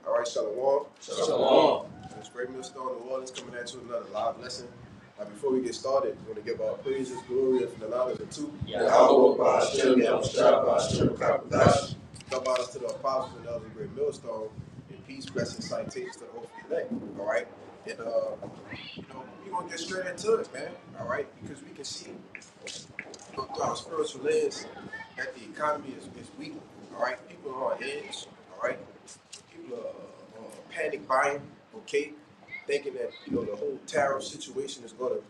All right, Shalom. Shalom. It's Great Millstone, New Orleans, coming at you with another live lesson. Now, before we get started, we want to give our praises, glory, and knowledge unto Yahweh Ba'ashem Yahushua Ba'ashem Kabbalash. About us to the apostles and elders of Great Millstone, and peace, blessings, citations to the hope of the day. All right, and we're gonna get straight into it, man. All right, because we can see through our spiritual lens that the economy is weak. All right, people are on edge. All right, people are panic buying. Okay, thinking that the whole tariff situation is going to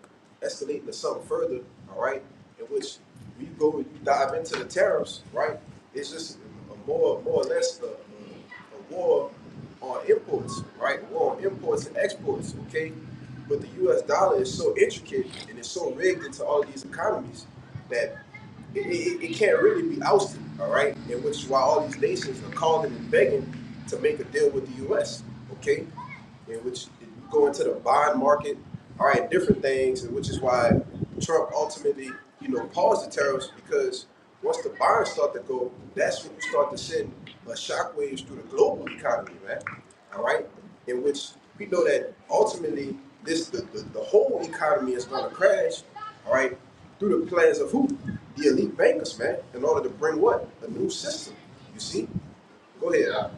escalate into something further. All right, in which we go and you dive into the tariffs. Right, it's just a more or less a war on imports. Right, war on imports and exports. Okay, but the U.S. dollar is so intricate and it's so rigged into all of these economies that it can't really be ousted, all right? In which while all these nations are calling and begging to make a deal with the U.S., okay? In which you go into the bond market, all right, different things, and which is why Trump ultimately, paused the tariffs, because once the bonds start to go, that's when you start to send shockwaves through the global economy, man, all right? In which we know that ultimately the whole economy is going to crash, all right, through the plans of who? The elite bankers, man, in order to bring what? A new system. You see? Go ahead.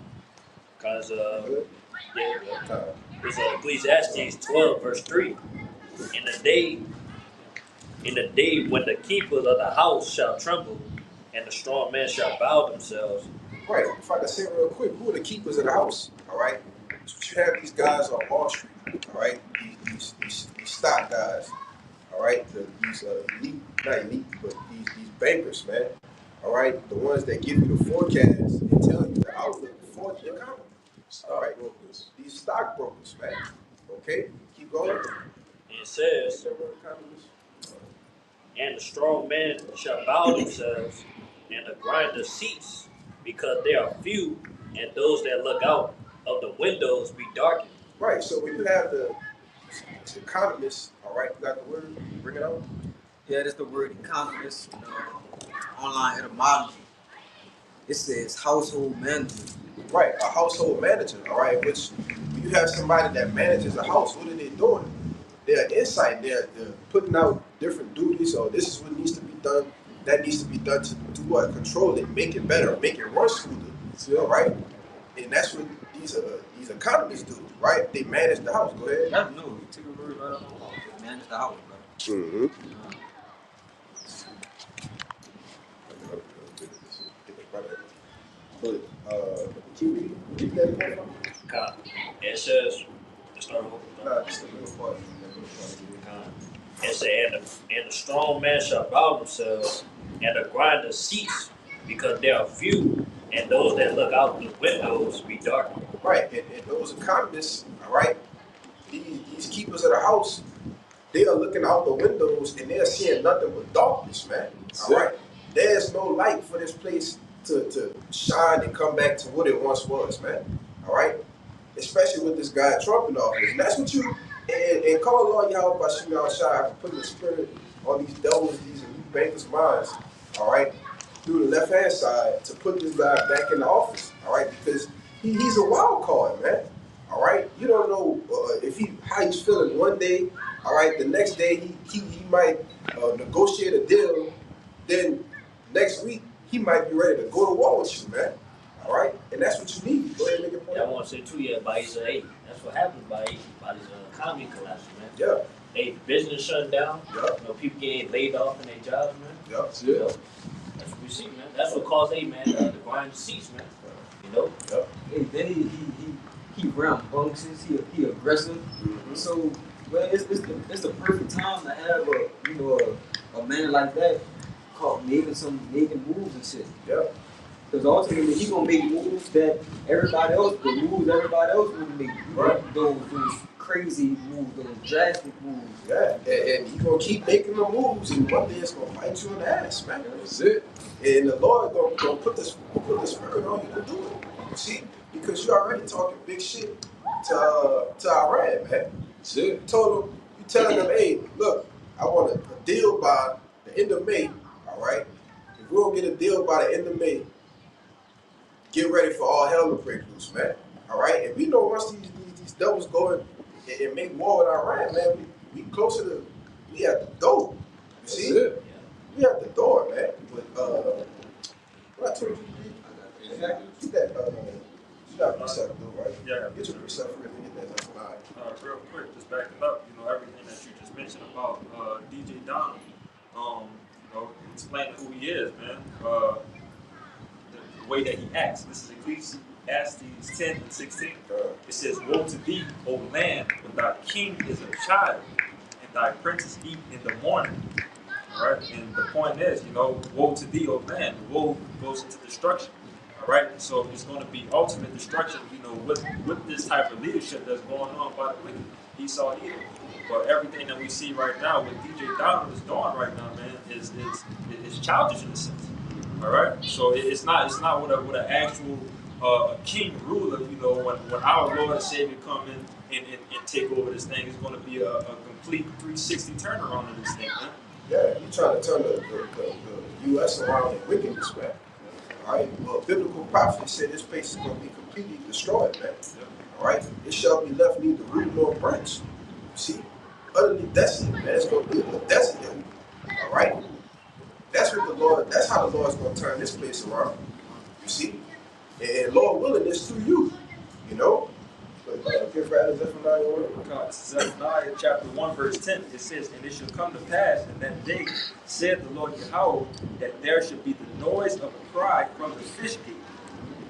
Because it's Ecclesiastes 12, verse 3. In the day when the keepers of the house shall tremble, and the strong men shall bow themselves. Right. If I can say real quick, who are the keepers of the house? All right. So you have these guys on Wall Street. All right. These stock guys. All right. These elite, not elite, but these bankers, man. All right. The ones that give you the forecast and tell you the outlook for the economy. All right. These stockbrokers, man. Okay. Keep going. And it says, and the strong men shall bow themselves, and the grinder cease, because they are few, and those that look out of the windows be darkened. Right. So when you have the economists, all right, you got the word, bring it out. Yeah, that's the word economist. Online etymology. It says household manager. Right, a household manager, all right, which when you have somebody that manages a house, what are they doing? They're insight, they're putting out different duties, or this is what needs to be done, that needs to be done to do what? Control it, make it better, make it run smoother, all right? And that's what these economists do, right? They manage the house. Go ahead. I know, you took a word right off my mouth. They manage the house, bro. Mm-hmm. But keep that point on. It says, start over. Just the middle part. It said, and the strong man shall bow themselves, and the grinder cease, because they are few, and those that look out the windows be darkened. Right, and those economists, all right, these keepers of the house, they are looking out the windows and they're seeing nothing but darkness, man. All right, there's no light for this place to shine and come back to what it once was, man. All right, especially with this guy Trump in office, and that's what you and call on y'all by shooting outside for putting the spirit on these devils, these elite bankers' minds. All right, through the left hand side to put this guy back in the office. All right, because he's a wild card, man. All right, you don't know how he's feeling one day. All right, the next day he might negotiate a deal. Then next week he might be ready to go to war with you, man. All right, and that's what you need. Go ahead and make a point. I want to say too, yeah, by his that's what happens by this economy collapse, man. Yeah. Hey, business shutting down. Yeah. People getting laid off in their jobs, man. Yeah. That's what we see, man. That's what caused the grind cease, man. Yeah. Hey, then he rambunctious, he aggressive. Mm-hmm. So, well, it's the perfect time to have a man like that caught making moves and shit. Yeah. Because ultimately he gonna make moves that everybody else would make. Right. Those crazy moves, those drastic moves. Yeah, and you gonna keep making the moves, and one day it's gonna bite you in the ass, man. That's it. And the Lord gonna put the spirit on you to do it. You see, because you already talking big shit to Iran, man. That's it. You telling them, hey, look, I want a deal by the end of May, all right? we're gonna get a deal by the end of May. Get ready for all hell to break loose, man. All right, and we know once these devils go and make war with Iran, man, we closer to, we at the door. You see, we at the door, man. But what I told you, exactly. Get that. You got precept though, right? Yeah. Get your precept for it. Get that. All right. Real quick, just backing up, everything that you just mentioned about DJ Donald, explaining who he is, man. The way that he acts. This is Ecclesiastes 10 and 16. It says, "Woe to thee, O land, when thy king is a child, and thy princes eat in the morning." All right, and the point is, woe to thee, O land. The woe goes into destruction. All right, so it's going to be ultimate destruction, with this type of leadership that's going on by the wicked Esau Edom. But everything that we see right now, what DJ Donald is doing right now, man, is childish in a sense. All right, so it's not with an actual king ruler. When our Lord and Savior come in and take over this thing, it's going to be a complete 360 turnaround of this thing, man. Yeah, you're trying to turn the U.S. around in wickedness, man. All right, well, biblical prophecy said this place is going to be completely destroyed, man. All right, it shall be left neither root nor branch. You see, utterly desolate, man. It's going to be a desolate. All right, that's how the Lord's going to turn this place around. You see, and Lord willing, it's through you. But give rather Zephaniah word. Zephaniah chapter 1 verse 10, it says, "And it shall come to pass in that day, said the Lord Yahweh, that there should be the noise of a cry from the fish gate,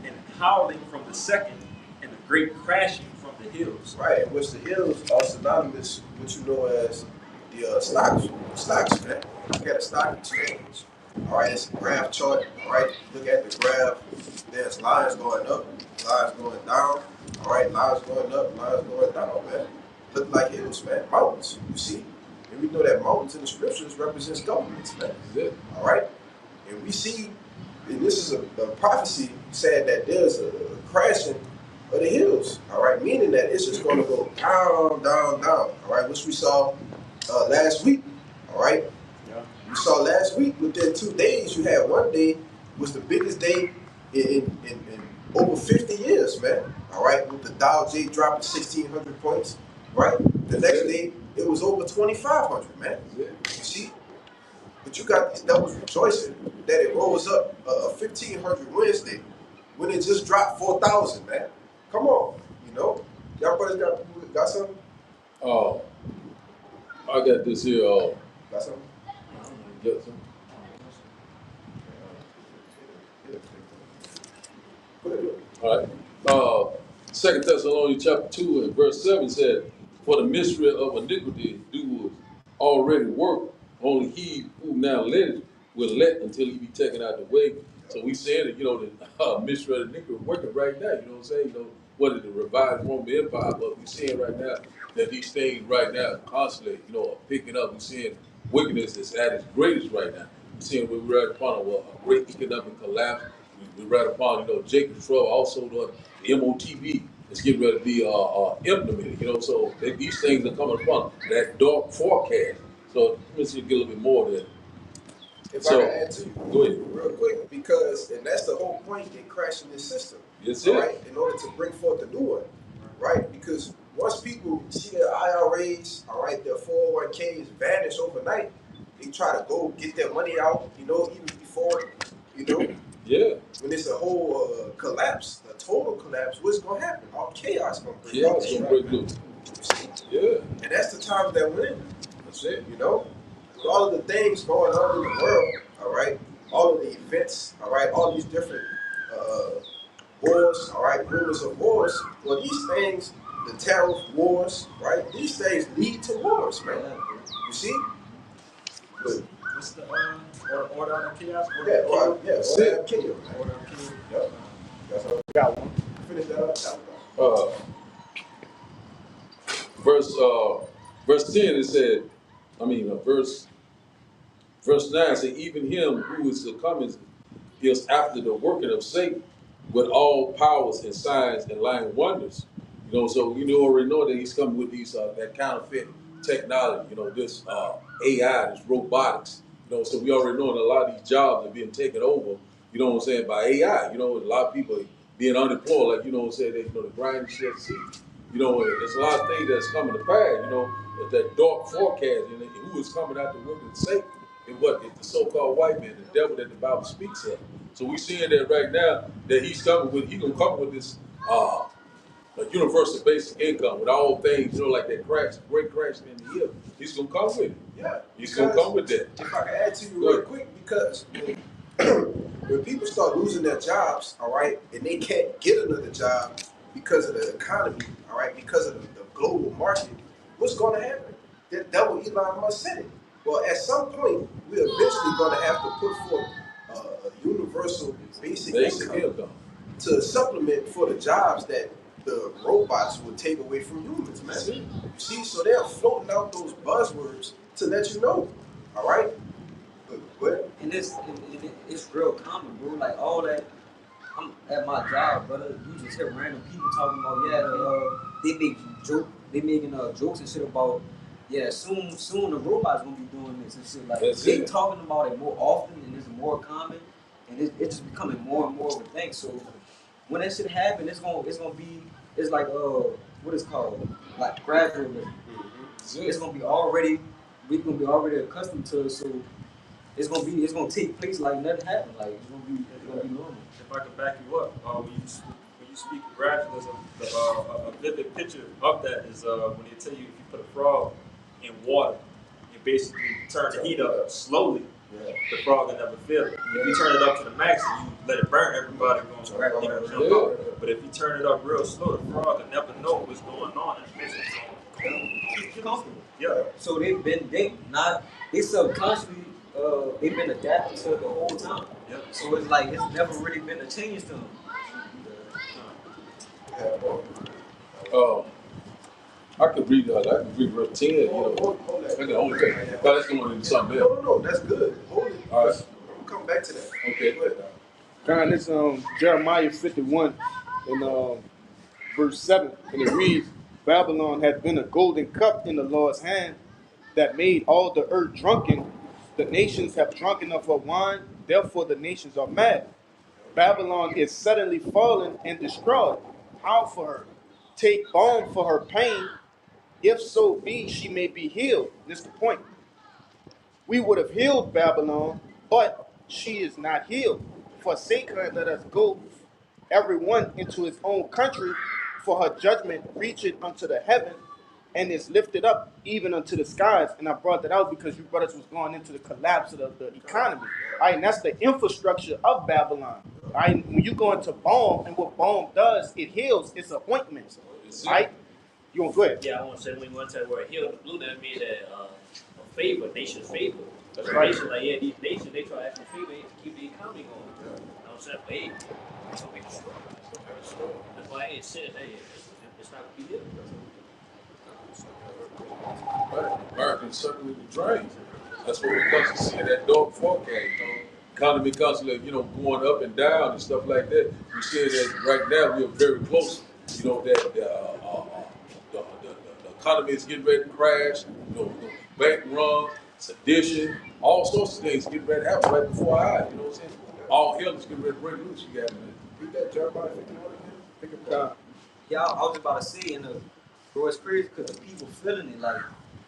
and howling from the second, and a great crashing from the hills." Right, in which the hills are synonymous with what you know as the stocks, man. Look at a stock exchange. All right, it's a graph chart. All right, look at the graph. There's lines going up, lines going down. All right, lines going up, lines going down, man. Look like hills, man, mountains. You see, and we know that mountains in the scriptures represents governments, man. All right, and we see, and this is a prophecy saying that there's a crashing of the hills. All right, meaning that it's just going to go down, down, down. All right, which we saw last week. All right. We saw last week within 2 days, you had one day was the biggest day in over 50 years, man. All right, with the Dow J dropping 1,600 points, right? The next day, it was over 2,500, man. You see? But you got these devils rejoicing that it rose up 1,500 Wednesday when it just dropped 4,000, man. Come on, y'all brothers got something? I got this here. Got something? Get some. All right. 2 Thessalonians chapter 2 and verse 7 said, "For the mystery of iniquity doeth already work. Only he who now letteth will let until he be taken out of the way." So we saying that, the mystery of iniquity working right now. You know what I'm saying? What is the revived Roman Empire? But we seeing right now that these things right now constantly, are picking up. We seeing wickedness is at its greatest right now. We seeing we're right upon a great economic collapse. We're right upon, Jacob's trouble. Also, the MOTV is getting ready to be implemented. So these things are coming upon that dark forecast. So let me see, get a little bit more of that. If I can add to you, go ahead, real quick, and that's the whole point in crashing this system. Yes, sir. Right? In order to bring forth a new one, right? Because once people see their IRAs, all right, their 401ks vanish overnight, they try to go get their money out, even before, Yeah. When it's a whole collapse, a total collapse, what's going to happen? All chaos going to break loose. Chaos going to break loose. Yeah. And that's the time that we're in. That's it. With all of the things going on in the world, all right, all of the events, all right, all these different wars, all right, rumors of wars. Well, these things, the tariff wars, right, these things lead to wars, man. You see? But, what's the order out of chaos? Order out of chaos. Order out of chaos. Yep. That's all. Got one. Finish that up. Verse 10 it said, verse 9 said, "Even him who is to come is after the working of Satan with all powers and signs and lying wonders." So already know that he's coming with these that counterfeit technology, this AI, this robotics, You know, so we already know that a lot of these jobs are being taken over, you know what I'm saying, by AI. You know, a lot of people being unemployed, like, you know what I'm saying, they, you know, the grind shit see. You know, there's a lot of things that's coming to pass, you know, that dark forecast, and who is coming out the women of Satan, and what is the so-called white man, the devil that the Bible speaks of. So we seeing that right now, that he's gonna come with this a universal basic income with all things, you know, like that crash, great crash in the year. He's gonna come with it. Yeah, He's gonna come with that. if I can add to you real quick, because when people start losing their jobs, all right, and they can't get another job because of the economy, all right, because of the global market, what's going to happen? That what Elon Musk said it. Well, at some point, we're eventually going to have to put forth a universal basic income to supplement for the jobs that the robots will take away from humans, man. You see, so they're floating out those buzzwords to let you know, all right? But And it's real common, bro. Like all that. I'm at my job, brother. You just hear random people talking about, they making jokes and shit about, soon the robots gonna be doing this and shit. Like they talking about it more often and it's more common, and it's just becoming more and more of a thing. So when that shit happen, it's like what is called like gradually. It's gonna be already we're gonna be already accustomed to it. So it's gonna take place like nothing happened. Like it's gonna be normal. If I can back you up, when you speak of gradualism, a vivid picture of that is when they tell you if you put a frog in water, you basically turn the heat up slowly. Yeah. The frog will never feel it. If you turn it up to the max and you let it burn, everybody going to jump up. But if you turn it up real slow, the frog will never know what's going on. And basically Keep comfortable. Yeah. So they subconsciously they've been adapting to it the whole time. Yep. So it's like it's never really been a change to them. I could read verse 10, you know. Hold that. I can only take that's going into something else. No, that's good. Hold it. All right. We'll come back to that. Okay. Go ahead. John, it's Jeremiah 51 and verse 7, and it reads, Babylon hath been a golden cup in the Lord's hand that made all the earth drunken. The nations have drunken of her wine, therefore the nations are mad. Babylon is suddenly fallen and destroyed. How for her? Take balm for her pain, if so be she may be healed. This is the point. We would have healed Babylon, but she is not healed. Forsake her and let us go, everyone into his own country, for her judgment reacheth unto the heaven, and is lifted up even unto the skies. And I brought that out because you brothers was going into the collapse of the economy. Right? And that's the infrastructure of Babylon. Right? When you go into balm, and what balm does, it heals. It's an ointment. Right? You want to go ahead? Yeah, I want to say when you want to say word heal the blue, that means that a favor, nation's favor. Because the nation, like, these nations, they try to ask for favor to keep the economy going. You know what I'm saying? But hey, it's going to be destroyed. That's why I ain't saying, hey, it's not going to be healed. Americans certainly the drain. That's what we constantly see that dark forecast. You know, economy constantly, you know, going up and down and stuff like that. We see that right now we are very close. You know that the economy is getting ready to crash. You know, bank run, sedition, all sorts of things getting ready to happen right before our eyes. You know what I'm saying? All hell is getting ready to break loose. You got to Read that Jeremiah 51 again. Pick it up. Yeah, I was about to say, bro, it's crazy because the people feeling it like,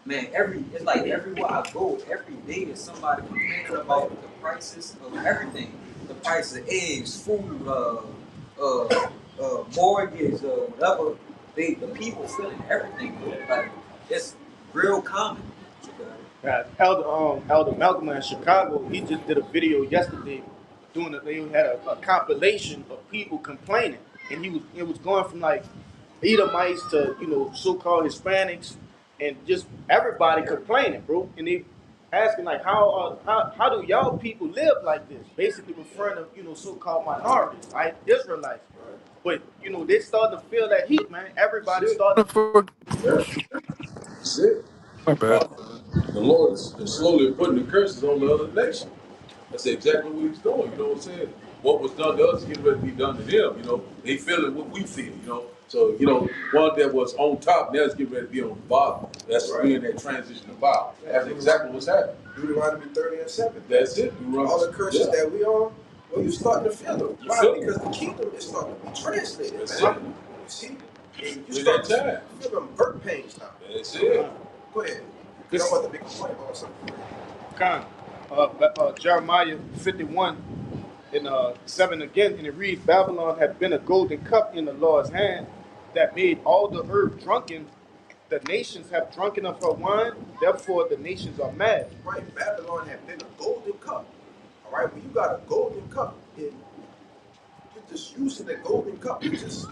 man, it's like everywhere I go, every day there's somebody complaining about the prices of everything. The price of eggs, food, mortgage, whatever. The people feeling everything, bro. Like, it's real common. Elder Malcolm in Chicago, he just did a video yesterday they had a compilation of people complaining, and it was going from like Edomites to, you know, so-called Hispanics, and just everybody complaining, bro. And they asking like, how do y'all people live like this? Basically referring to, you know, so-called minorities, right? Israelites. But, you know, they started to feel that heat, man. Everybody started to That's it. My bad. The Lord is slowly putting the curses on the other nation. That's exactly what he's doing. You know what I'm saying? what was done to us getting ready to be done to them. You know, they feeling what we feel. You know, so you know, one that was on top now is getting ready to be on the bottom. That's Right. being that transition to bottom. That's exactly what's happening. Deuteronomy 30 and 7. That's it. All the curses that we on, well, you starting to feel them. You Why? feel them. Because the kingdom is starting to be translated, That's man. it. You see? And you With start that time. to feel them birth pains now. That's it. Go ahead. Because I want to make a point on something. Con. Jeremiah 51 and 7 again, and it reads, Babylon had been a golden cup in the Lord's hand that made all the earth drunken. The nations have drunken of her wine, therefore the nations are mad. Right, Babylon had been a golden cup. All right, when you got a golden cup, and you're just using the golden cup to just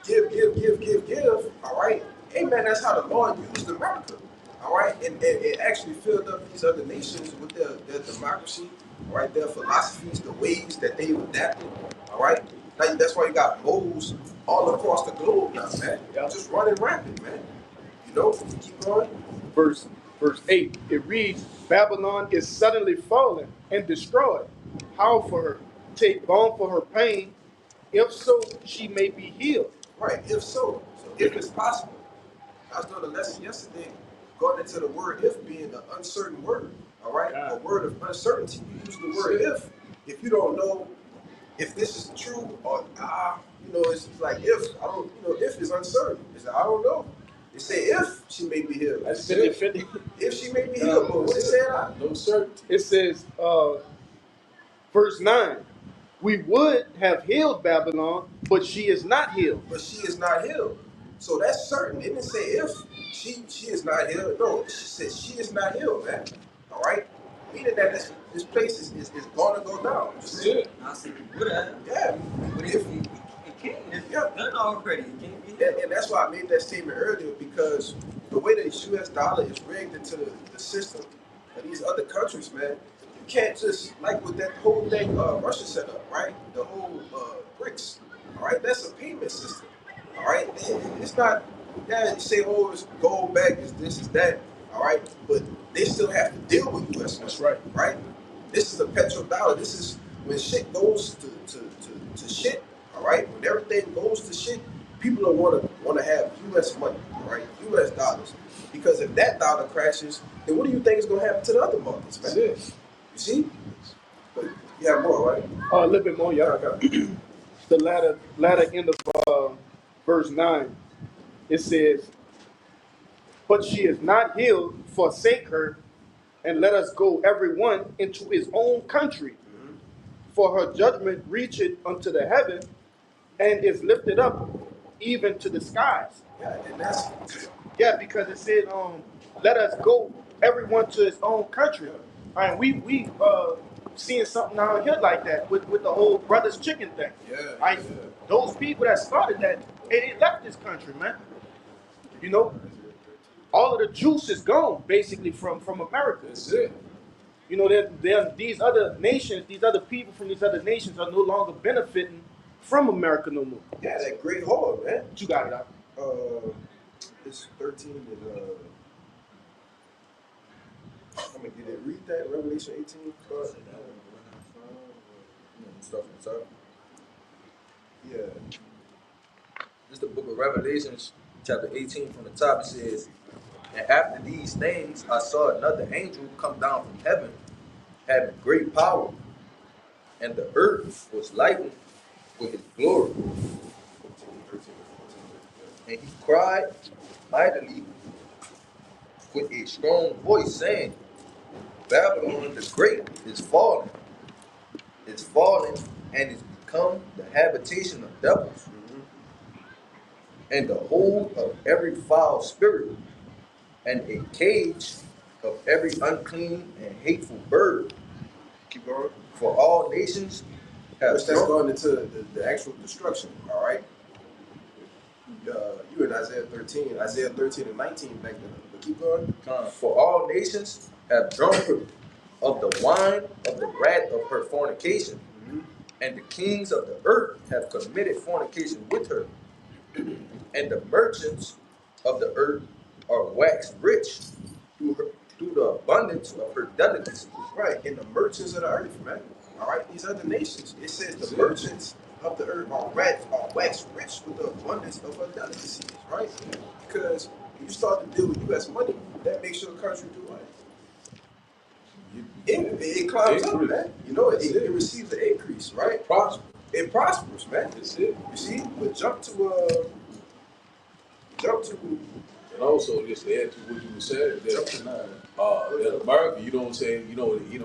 give. All right, amen. That's how the Lord used America. All right, and it actually filled up these other nations with their democracy. All right, their philosophies, the ways that they've adapted. All right, now, that's why you got moles all across the globe now, man. Yeah. Just running rampant, man. You know, keep going. Verse 8, it reads, Babylon is suddenly fallen and destroyed. How for her? Take balm for her pain, if so she may be healed. Right, if so. So if it's possible. I was doing a lesson yesterday going into the word if being an uncertain word. All right? Yeah. A word of uncertainty. You use the word if you don't know if this is true or you know, it's like if I don't, you know, if is uncertain. It's like, I don't know. It say if she may be healed. That's 50-50. If she may be healed, but what it said No certainty. It says, verse 9, we would have healed Babylon, but she is not healed. but she is not healed. So that's certain. It didn't say if she is not healed. No, she said she is not healed, man. All right? Meaning that this place is going to go down. That's it. I said, what that? Yeah. But If, it can't. It's done already. It can't be and that's why I made that statement earlier, because the way the US dollar is rigged into the system of these other countries, man, you can't just, like with that whole thing Russia set up, right? The whole BRICS, all right? That's a payment system, all right? It's not, yeah, you say, oh, it's gold back, it's this, it's that, all right? But they still have to deal with US money, That's right. right? This is a petrodollar. This is when shit goes to shit, all right? When everything goes to shit, people don't want to have US money, all right? US dollars. Because if that dollar crashes, then what do you think is going to happen to the other markets, man? That's it. You see? But you have more, right? A little bit more, yeah. Okay. The latter end of verse 9, it says, but she is not healed, forsake her, and let us go every one into his own country. For her judgment reacheth unto the heaven, and is lifted up even to the skies. Yeah, and that's Yeah, because it said, let us go everyone to his own country. And we seeing something out here like that with the whole brothers chicken thing. yeah. Like those people that started that, they left this country, man. You know, all of the juice is gone basically from America. That's it. You know, these other nations, these other people from these other nations are no longer benefiting from America no more. Yeah, that great hall, man. But you got it out. It's 13 and I'm gonna get it. Read that Revelation 18. Stuff on the top. Yeah. This is the book of Revelations, chapter 18 from the top. It says, and after these things I saw another angel come down from heaven, having great power, and the earth was lightened with his glory. And he cried mightily with a strong voice, saying, Babylon the Great is fallen, and is become the habitation of devils, and the hold of every foul spirit, and a cage of every unclean and hateful bird. Keep going. For all nations have Which that's going into the actual destruction, all right? You in Isaiah 13 and 19 back then. But keep going. For all nations have drunk of the wine of the wrath of her fornication, and the kings of the earth have committed fornication with her, and the merchants of the earth are waxed rich through the abundance of her delicacies. Right, in the merchants of the earth, man. All right, these other nations. It says the merchants of the earth are waxed rich with the abundance of her delicacies, right? Because when you start to deal with U.S. money, that makes your country do what? It climbs up, man. You know, it receives an increase, right? Prosper. It prospers, man. That's it. You see, but jump to And also, just to add to what you were saying, that America, you know what I'm saying,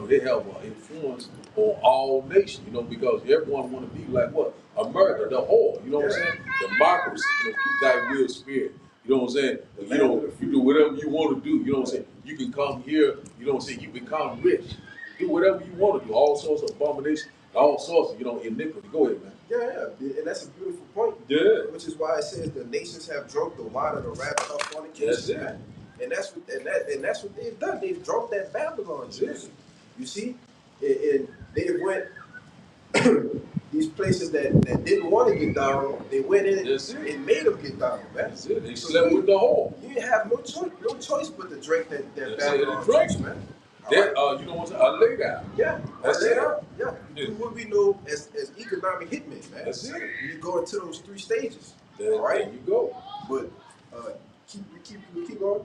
they have an influence on all nations, because everyone want to be like what? America, the whole, you know what I'm saying? Democracy, keep thy will spirit. You know what I'm saying? You do whatever you want to do, you know what I'm saying? You can come here, you know what I'm saying? You become rich. Do whatever you want to do, all sorts of abominations, all sorts of, iniquity. Go ahead, man. Yeah, and that's a beautiful point. Yeah. Which is why it says the nations have drunk the wine of the wrath of fornication. That's it. Man. And that's what they've done. They've drunk that Babylon juice. You see, and they went these places that didn't want to get down. They went in and made them get down, man. That's it. They slept with the whole. You have no choice but to drink that Babylon juice, man. That, you know what I'm saying? I lay down. Yeah, that's it. it. Yeah, do what we know as economic hitmen, man. That's it. You go into those 3 stages. All right, there you go. But keep going.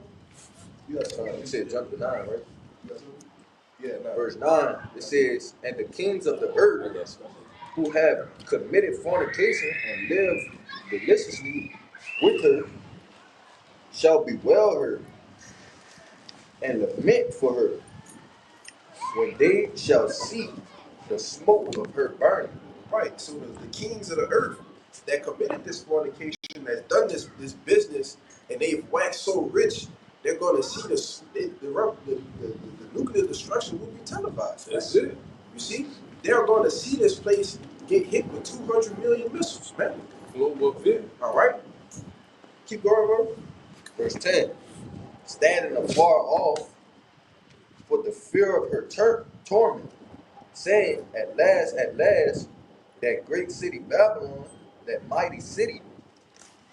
You said jump to 9, right? Yeah, 9. Verse 9, it says, and the kings of the earth who have committed fornication and live deliciously with her shall bewail her and lament for her when they shall see the smoke of her burning. Right. So the kings of the earth that committed this fornication, that's done this business, and they've waxed so rich, they're going to see the nuclear destruction will be televised. That's it. You see, they're going to see this place get hit with 200 million missiles, man. All right. Keep going, bro. Verse 10, standing afar off for the fear of her torment, saying, at last, that great city Babylon, that mighty city,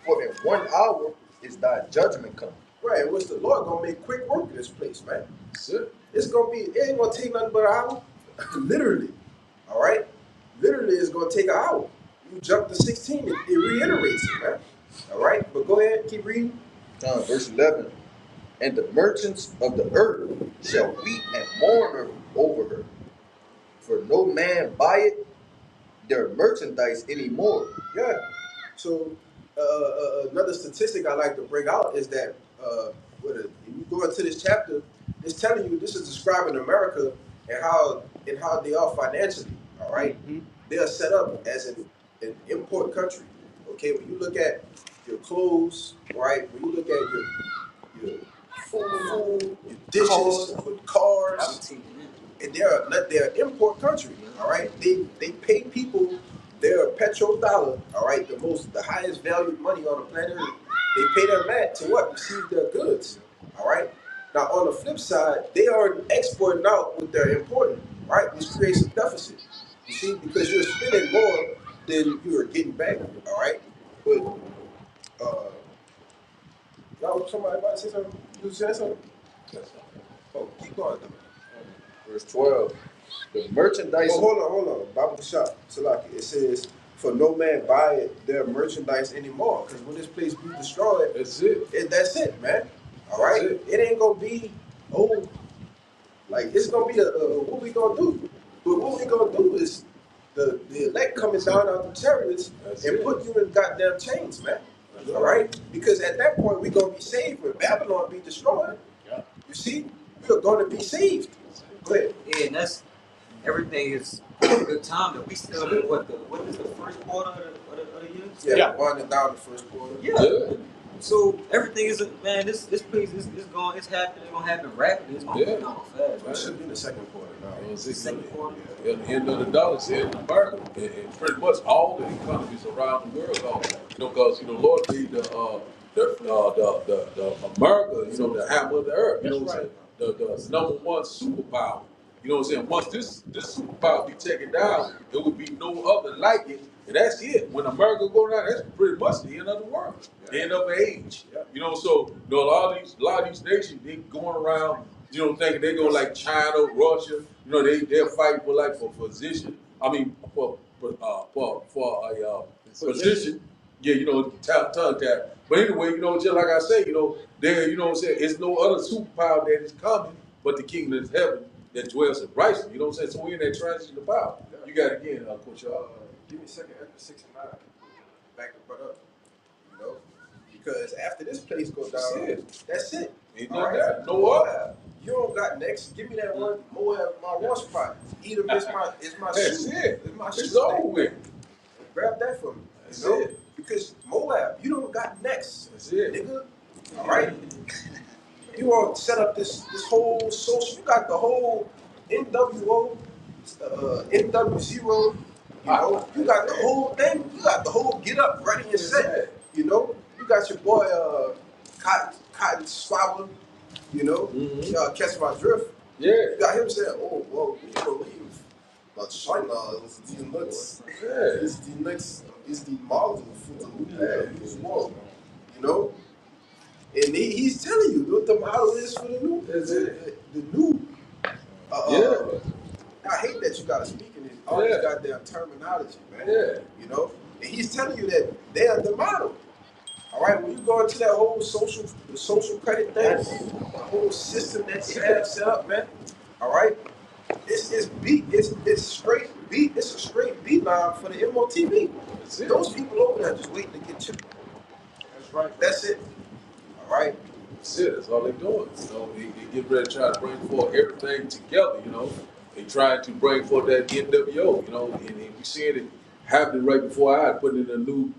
for in 1 hour is thy judgment come. Right, what's the Lord gonna make quick work of this place, man? That's it. It ain't gonna take nothing but an hour. Literally. All right? Literally, it's gonna take an hour. You jump to 16, it reiterates it, man. All right? But go ahead, keep reading. Verse 11, and the merchants of the earth shall weep and mourn over her, for no man buyeth their merchandise anymore. Yeah. So another statistic I like to bring out is that when you go into this chapter, it's telling you, this is describing America and how they are financially. All right? They are set up as an import country. Okay, when you look at your clothes, right? When you look at your food, your dishes, cars, and they're an import country. All right, they pay people their petrodollar. All right, the highest valued money on the planet Earth. They pay them that to what? Receive their goods. All right. Now on the flip side, they are exporting out what they're importing. Right, which creates a deficit. You see, because you're spending more than you're getting back. All right, but y'all, somebody about to say something? You say something? Oh, keep going though. Verse 12, the merchandise. Oh, hold on. Bible shop, Salaki. It says, for no man buy their merchandise anymore. Because when this place be destroyed, that's it. That's it, man. All right? It ain't going to be, it's going to be what we going to do? But what we going to do is the elect coming down out the chariots and put you in goddamn chains, man. All right? Because at that point, we're going to be saved when Babylon be destroyed. Yeah. You see? We're going to be saved. Go ahead. Yeah, and everything is a good time that we still in what is the first quarter of the year? Yeah, winding down the first quarter. Yeah. So everything is this place is going, it's happening, it's gonna happen rapidly, it's gonna come down fast. It should be in the second quarter now. Second quarter. At the end of the dollar said America, and pretty much all the economies around the world are, because Lord made the America, the hammer of the earth, you know what I'm saying? The number one superpower. You know what I'm saying? Once this superpower be taken down, there would be no other like it. And that's it. When America go down, that's pretty much the end of the world, the end of the age. So a lot of these nations, they going around, thinking they go like China, Russia, You know, they're fighting for like for position. I mean, for a position. Yeah, you know, tongue tap. But anyway, you know, just like I say, you know, there, you know what I'm saying, it's no other superpower that is coming but the kingdom of heaven that dwells in righteousness. You know what I'm saying? So we're in that transition of power. You got it again, Coach. Give me a second, after 69. Back the butt up. You know? Because after this place goes down, that's it. Ain't All nothing right? there. No up. You don't got next. Give me that one. Moab, my one spot. Edom is my That's shoe. it. It's my It's shoe. over with. Grab that from me. That's You know? it. Because Moab, you don't got next. That's it. Nigga. All right? You want to set up this whole social. You got the whole NWO, NW0. You know, you got the whole thing. You got the whole get up, ready and set. You know, you got your boy Cotton Swabber. You know, y'all catch my drift. Yeah. You got him saying, "Oh, well, we believe, but China is the next, is the model for the new world." You know, and he's telling you what the model is for the new, the new. I hate that you gotta speak in all this goddamn terminology, man. Yeah. You know, and he's telling you that they are the model. All right, when you go into that whole social credit thing, the whole system that they have set up, man. All right, it's straight beat. It's a straight beat line for the MOTV. Those people over there just waiting to get you. That's right. That's it. All right. That's it. That's all they're doing. You know, they get ready to try to bring forth everything together. You know, they trying to bring forth that NWO. You know, and we seeing it happening right before our eyes, putting in a new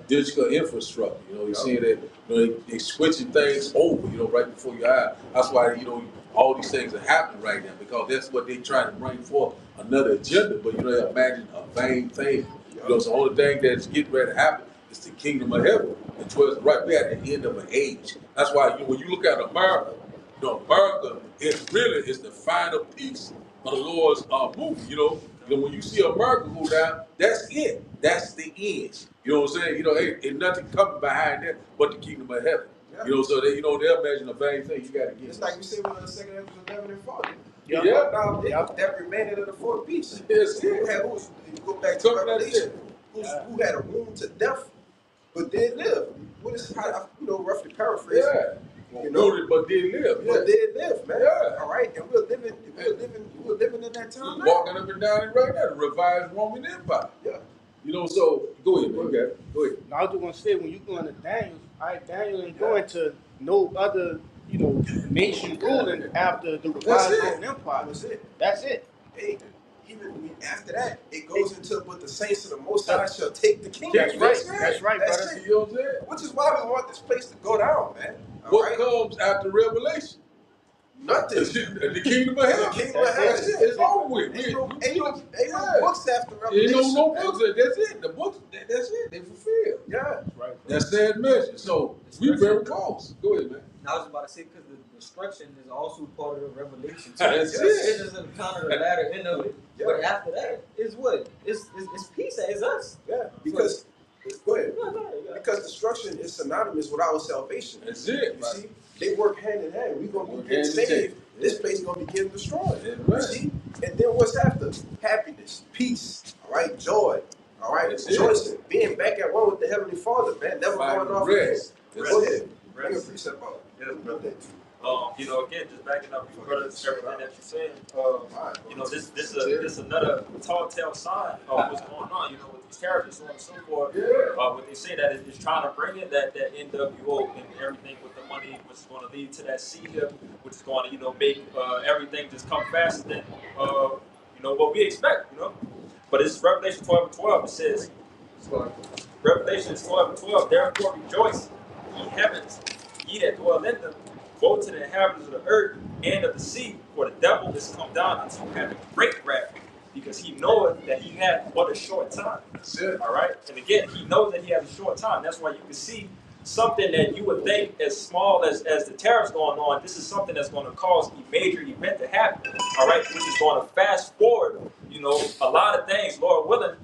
digital infrastructure. You know, you're seeing that. You know, they switching things over. You know, right before your eyes. That's why you know all these things are happening right now because that's what they trying to bring forth another agenda. But you know, imagine a vain thing. You know, so the only thing that's getting ready to happen is the kingdom of heaven. And towards right, we're at the end of an age. That's why when you look at America, you know, America is the final piece of the Lord's movie. You know, when you see America go down, that's it. That's the end. You know what I'm saying? You know, ain't nothing coming behind that but the kingdom of heaven. Yeah. You know, so they, you know, they'll imagine a vain thing. You got to get. It's like we said with the second episode of 11 and 40. Yeah. Now, that remainder of the fourth beast. Yes, you go back to Revelation. Who had a wound to death, but did live. What is how you know, roughly paraphrasing? Yeah. You know, but did live. Yeah. But did live, man. Yeah. All right, and we're living in that time. We're walking up and down right now, the revised Roman Empire. Yeah. You know, so go ahead, man. Go ahead. Now I was just gonna say when you go into Daniel, Daniel ain't going to no other, you know, nation ruling after the revised Roman Empire. That's it. Hey, even after that, it goes into but the saints of the Most High shall take the kingdom. That's right. That's right, brother. You know what I'm saying? Which is why we want this place to go down, man. What comes after Revelation? Nothing. The kingdom of heaven. The kingdom of heaven. That's it. It's over with. Ain't no books after Revelation. Ain't no books. That's it. The books. That's it. They fulfilled. Yeah. Right. That's sad measure. So we very close. Go ahead, man. I was about to say because the destruction is also part of the revelation. Too. That's it. It's just kind of the latter end of it. Yeah. But after that, is what? It's peace. It's us. Yeah. Because go ahead. Yeah. Because destruction is synonymous with our salvation. That's it. You see, they work hand in hand. We're gonna be getting saved. This place is gonna be getting destroyed. Right. You see, and then what's after? Happiness, peace. All right, joy. All right, rejoicing, being back at one with the Heavenly Father, man. Never going off rest. Go ahead. Bring a Rest. precept out. You know, again, just backing up you brothers, everything that you're saying. You know, this is another tall tale sign of what's going on. You know, with these tariffs and so on and so forth. What they say that it's trying to bring in that NWO and everything with the money, which is going to lead to that CHIP, which is going to make everything just come faster than you know what we expect. You know, but it's Revelation 12:12. It says, Revelation 12:12. Therefore rejoice, ye heavens, ye that dwell in them. Woe to the inhabitants of the earth and of the sea, for the devil is come down unto having great wrath, because he knoweth that he hath but a short time. That's it. All right? And again, he knows that he has a short time. That's why you can see something that you would think as small as the tariffs going on, this is something that's going to cause a major event to happen. All right? Which is going to fast forward, you know, a lot of things, Lord willing,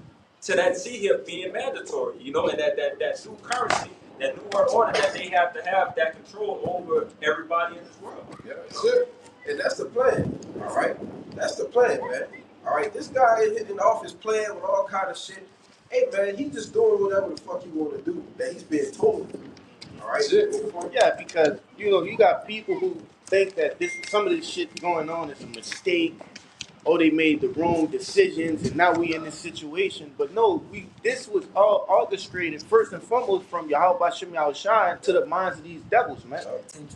to that CHIP being mandatory, you know, and that new currency, that new world order, that they have to have that control over everybody in this world. Yeah, that's it. And that's the plan. All right? That's the plan, man. All right? This guy in the office playing with all kind of shit. Hey, man, he just doing whatever the fuck he want to do that he's being told. All right? That's it. Yeah, because you got people who think that some of this shit going on is a mistake, or they made the wrong decisions, and now we in this situation. But no, this was all orchestrated first and foremost from Yahweh Bashem Yahushai to the minds of these devils, man.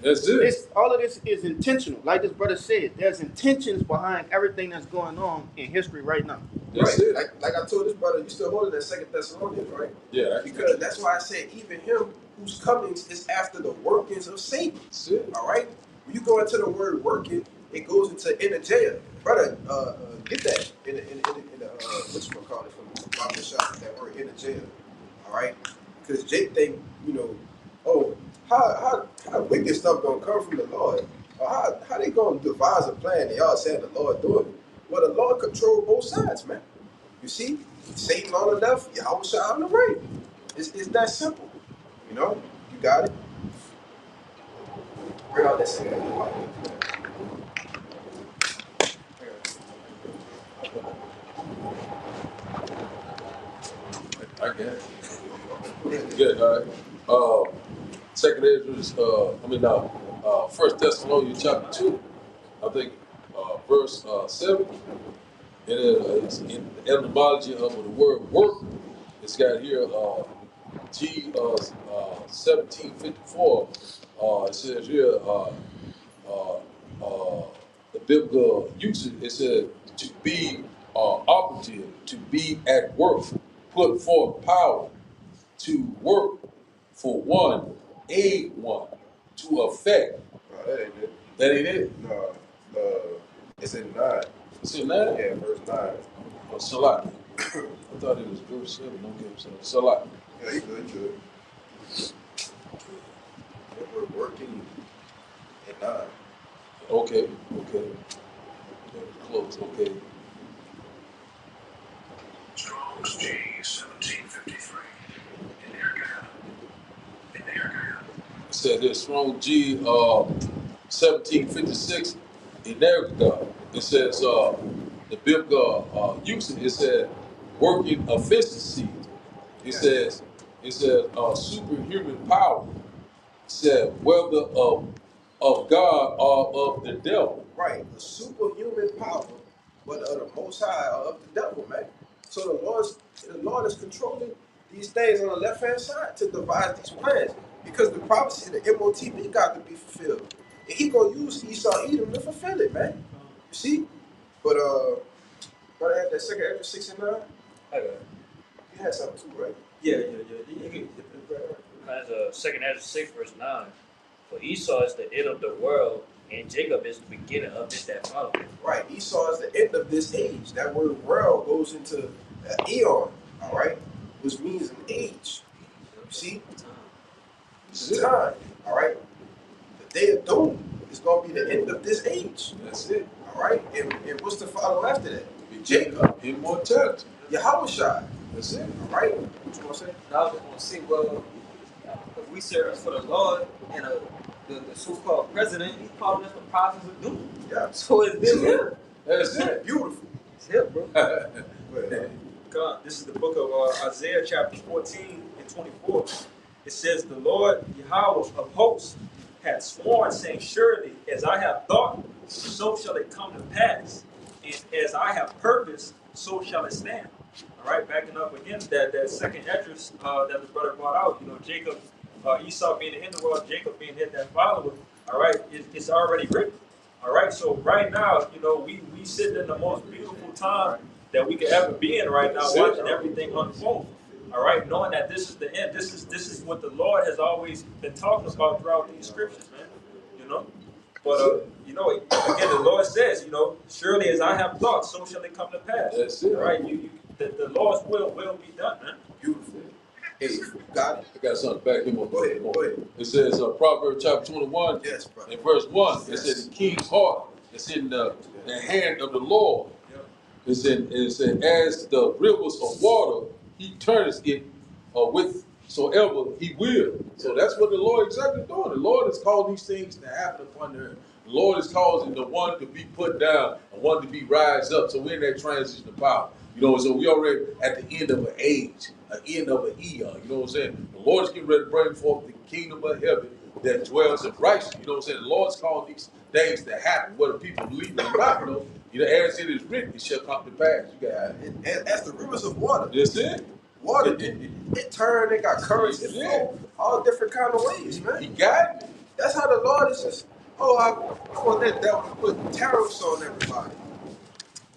That's it. All of this is intentional. Like this brother said, there's intentions behind everything that's going on in history right now. That's Right. it. Like I told this brother, you still holding that 2 Thessalonians, right? Yeah. Because that's why I said even him whose comings is after the workings of Satan. That's it. All right? When you go into the word working, it goes into energeia. Brother, get that in the what you call it from the Bible shop, that word energeia. All right? Because Jake think, oh, how wicked stuff gonna come from the Lord? Or how they gonna devise a plan and y'all saying the Lord doing it? Well, the Lord control both sides, man. You see? Satan on the left, Yahweh on the right. It's that simple. You got it. Bring out that second. I get it. Good, all right. Second Ezra, First Thessalonians chapter 2, I think, verse 7. And it's in the etymology of the word work. It's got here G 1754. It says here the biblical usage. It says to be operative, to be at work, put forth power, to work for one, aid one, to affect. No, that ain't it. That ain't it. No, it's in 9. It's in that. Yeah, verse 9. Oh, Salat. I thought it was verse 7. Don't give him some. Salat. Yeah, you good. We're working in 9. Okay. Close. Okay. Strong's G 1753. In there. It said this strong G 1756 in Erica. It says the biblical usage. It said working efficiency. It says superhuman power. It said whether of God or of the devil. Right, the superhuman power, but of the Most High or of the devil, man. So the Lord is controlling these things on the left hand side to devise these plans, because the prophecy, the MOTB, got to be fulfilled, and He gonna use Esau, Edom to fulfill it, man. You see, but brother had that second Ezra 6 and 9. I got it. You had something too, right? Yeah. That's 2 Ezra 6 verse 9. For Esau is the end of the world, and Jacob is the beginning of this that follows. Right, Esau is the end of this age. That word world goes into eon, all right, which means an age. You see, it's a time, all right. The day of doom is going to be the end of this age. That's it. All right, and what's to follow after that? Jacob, Immortality. Yahweh Shai. That's it. All right, what you gonna say? I was going to say, well, if we serve for the Lord and the so-called president, he's calling us the prophets of doom. Yeah, So it's him. That's it. beautiful. It's him, bro. Well, God, this is the book of Isaiah chapter 14 and 24. It says, the Lord Yahweh of hosts hath sworn, saying, surely as I have thought, so shall it come to pass. And as I have purposed, so shall it stand. All right, backing up again, that second address that the brother brought out, Jacob, Esau being the end of the world, Jacob being hit that follower, all right, it's already written. All right, so right now, we sitting in the most beautiful time that we could ever be in right now, watching everything unfold. All right, knowing that this is the end. This is what the Lord has always been talking about throughout these scriptures, man. But again, the Lord says, surely as I have thought, so shall it come to pass. That's it. All right, the Lord's will be done, man. beautiful. Hey, you got it. I got something to back him up. Go ahead. It says Proverbs chapter 21 Yes, brother. and verse 1. It Yes. says the king's heart is in the hand of the Lord. It said as the rivers of water, he turns it whithersoever he will. So that's what the Lord exactly doing. The Lord has called these things to happen upon The Lord is causing the one to be put down and one to be rise up. So we're in that transition of power. You know, so we already at the end of an age, an end of an eon. You know what I'm saying? The Lord's getting ready to bring forth the kingdom of heaven that dwells in righteousness. You know what I'm saying? The Lord's calling these things to happen, whether people believe it or not. You know, as it is written, it shall come to pass. You got it. And as the rivers of water. That's it. Water, it turned, it got currents, it flow all different kind of ways, man. He got it. That's how the Lord is just, oh, I want that devil to put tariffs on everybody.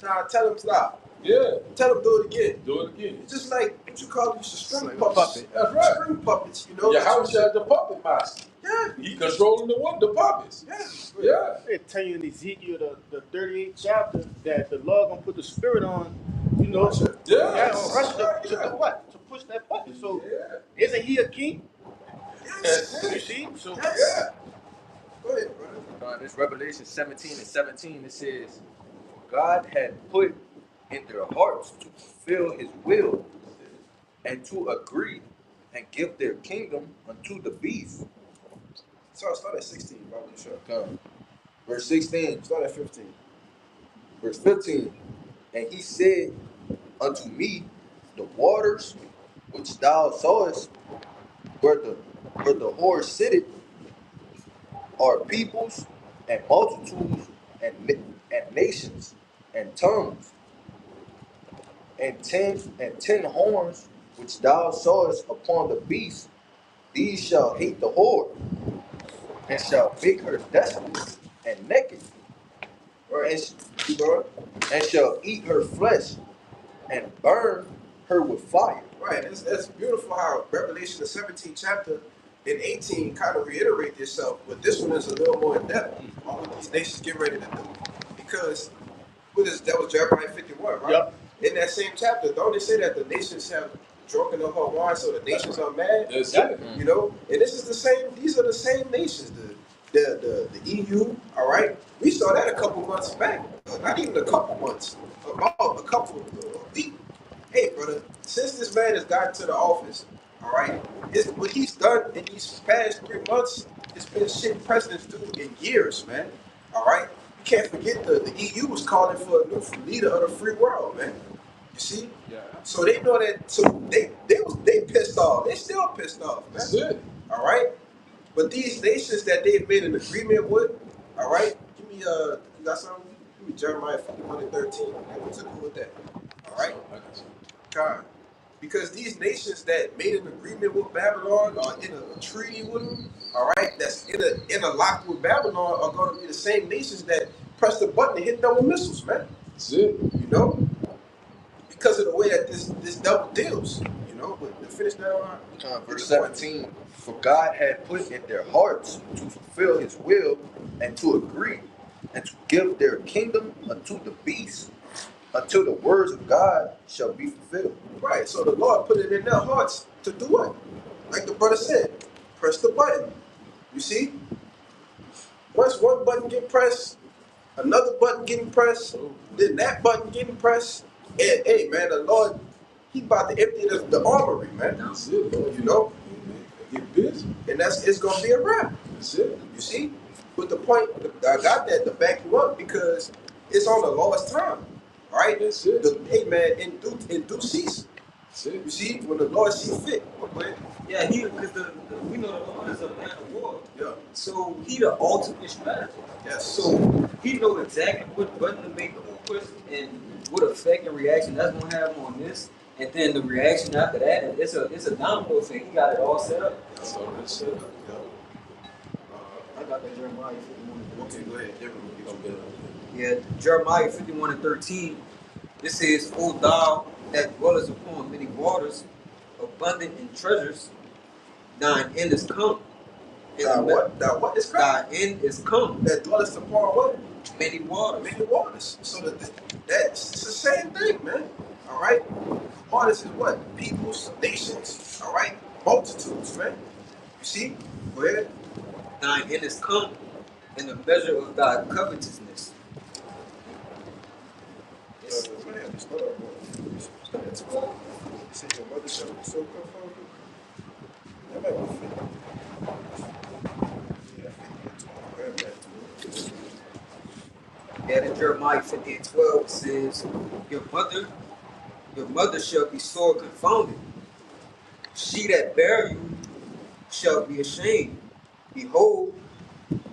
Nah, tell him stop. Yeah. Tell him do it again. Do it again. It's just like what you call these string Like a puppets. puppet. That's right. String puppets, you know. Your house has the puppet master. Yeah. He controlling the puppets. Yeah. Yeah. They tell you in Ezekiel, the 38th chapter, that the Lord gonna put the spirit on, you know, Yeah. rush to what? To push that button. So Yeah. isn't he a king? Yes. You see? So Yes. Go ahead, brother. This Revelation 17:17, it says, God had put in their hearts to fulfill his will and to agree and give their kingdom unto the beast. So start at 16, probably sure. Come. Verse 16, Start at 15. verse 15. And he said unto me, the waters which thou sawest, where the whore sitteth, are peoples and multitudes and nations and tongues, and ten horns which thou sawest upon the beast, these shall hate the whore, and shall make her desolate and naked, and shall eat her flesh, and burn her with fire. Right, that's beautiful how Revelation the 17th chapter and 18 kind of reiterate itself, but this one is a little more in depth on what these nations get ready to do. Because that was Jeremiah 51, right? Yep. In that same chapter, don't they say that the nations have drunken of her wine, so the nations are mad? That's it. You know, and these are the same nations, the EU, all right? We saw that a couple months back, not even a couple months, about a couple of weeks. Hey, brother, since this man has gotten to the office, all right, what he's done in these past 3 months, it's been shit presidents do in years, man. All right, you can't forget the EU was calling for a new leader of the free world, man. You see? yeah. So they know that. So they pissed off. They still pissed off, man. That's it. All right, but these nations that they've made an agreement with, all right, give me you got something? Give me Jeremiah 51:13. What's it do with that? All right. God. Because these nations that made an agreement with Babylon are in a treaty with them, all right, that's interlocked with Babylon are going to be the same nations that press the button and hit them with missiles, man. That's it. You know? Because of the way that this devil deals, you know? But to finish that on Verse 17. For God had put in their hearts to fulfill his will and to agree and to give their kingdom unto the beast, until the words of God shall be fulfilled. Right, so the Lord put it in their hearts to do what? Like the brother said, press the button. You see? Once one button get pressed, another button getting pressed, then that button getting pressed, and hey man, the Lord, he about to empty the armory, man. That's it, Lord. You know? Get busy. And it's gonna be a wrap. That's it. You see? But the point, I got that to back you up because it's on the lowest time. All right? That's it. Hey man, in due season. That's it. You see, when the Lord see fit. Okay? Yeah, because we know the Lord is a man of war. Yeah. So he the ultimate strategist. Yes. So he know exactly what button to make the push and what effect and reaction that's gonna have on this. And then the reaction after that, it's a domino effect. He got it all set up. That's all that's set up. I got that Jeremiah 51. Okay, go ahead. Different. Yeah, Jeremiah 51:13. It says, O thou that dwellest upon many waters, abundant in treasures, thine end is come. Thou what is Christ? Thy end is come. That dwelleth upon what? Many waters. Many waters. So that's the same thing, man. All right? Waters is what? Peoples, nations, all right? Multitudes, man. You see? Go ahead. Thine end is come, in the measure of thy covetousness. Go ahead. Start up, boy. That's cool. You said your mother so good for you? That might be 50. Yeah, 50. Grab that too. Jeremiah 50:12, it says, Your mother shall be sore confounded. She that bare you shall be ashamed. Behold,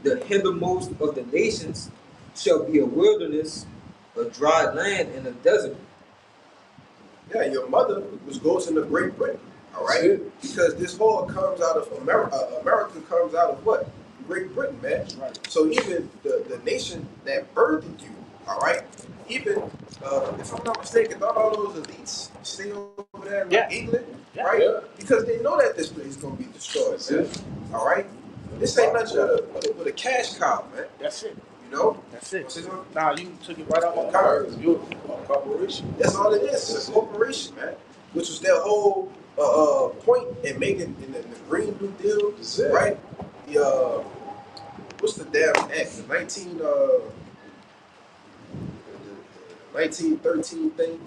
the hindermost of the nations shall be a wilderness, a dry land, and a desert. Yeah, your mother goes into Great Britain, all right? Because this whole comes out of America. America comes out of what? Great Britain, man. Right. So even the nation that birthed you, all right? Even if I'm not mistaken, don't all those elites stay over there in like England, right? Yeah. Because they know that this place is gonna be destroyed, man. All right. This ain't nothing but a cash cow, man. That's it. You know? That's it. Say something? Nah, you took it right out my mouth. You're a corporation. That's all it is. It's a corporation, man. Which was their whole point in making in the Green New Deal, right? The what's the damn act? The 1913 thing,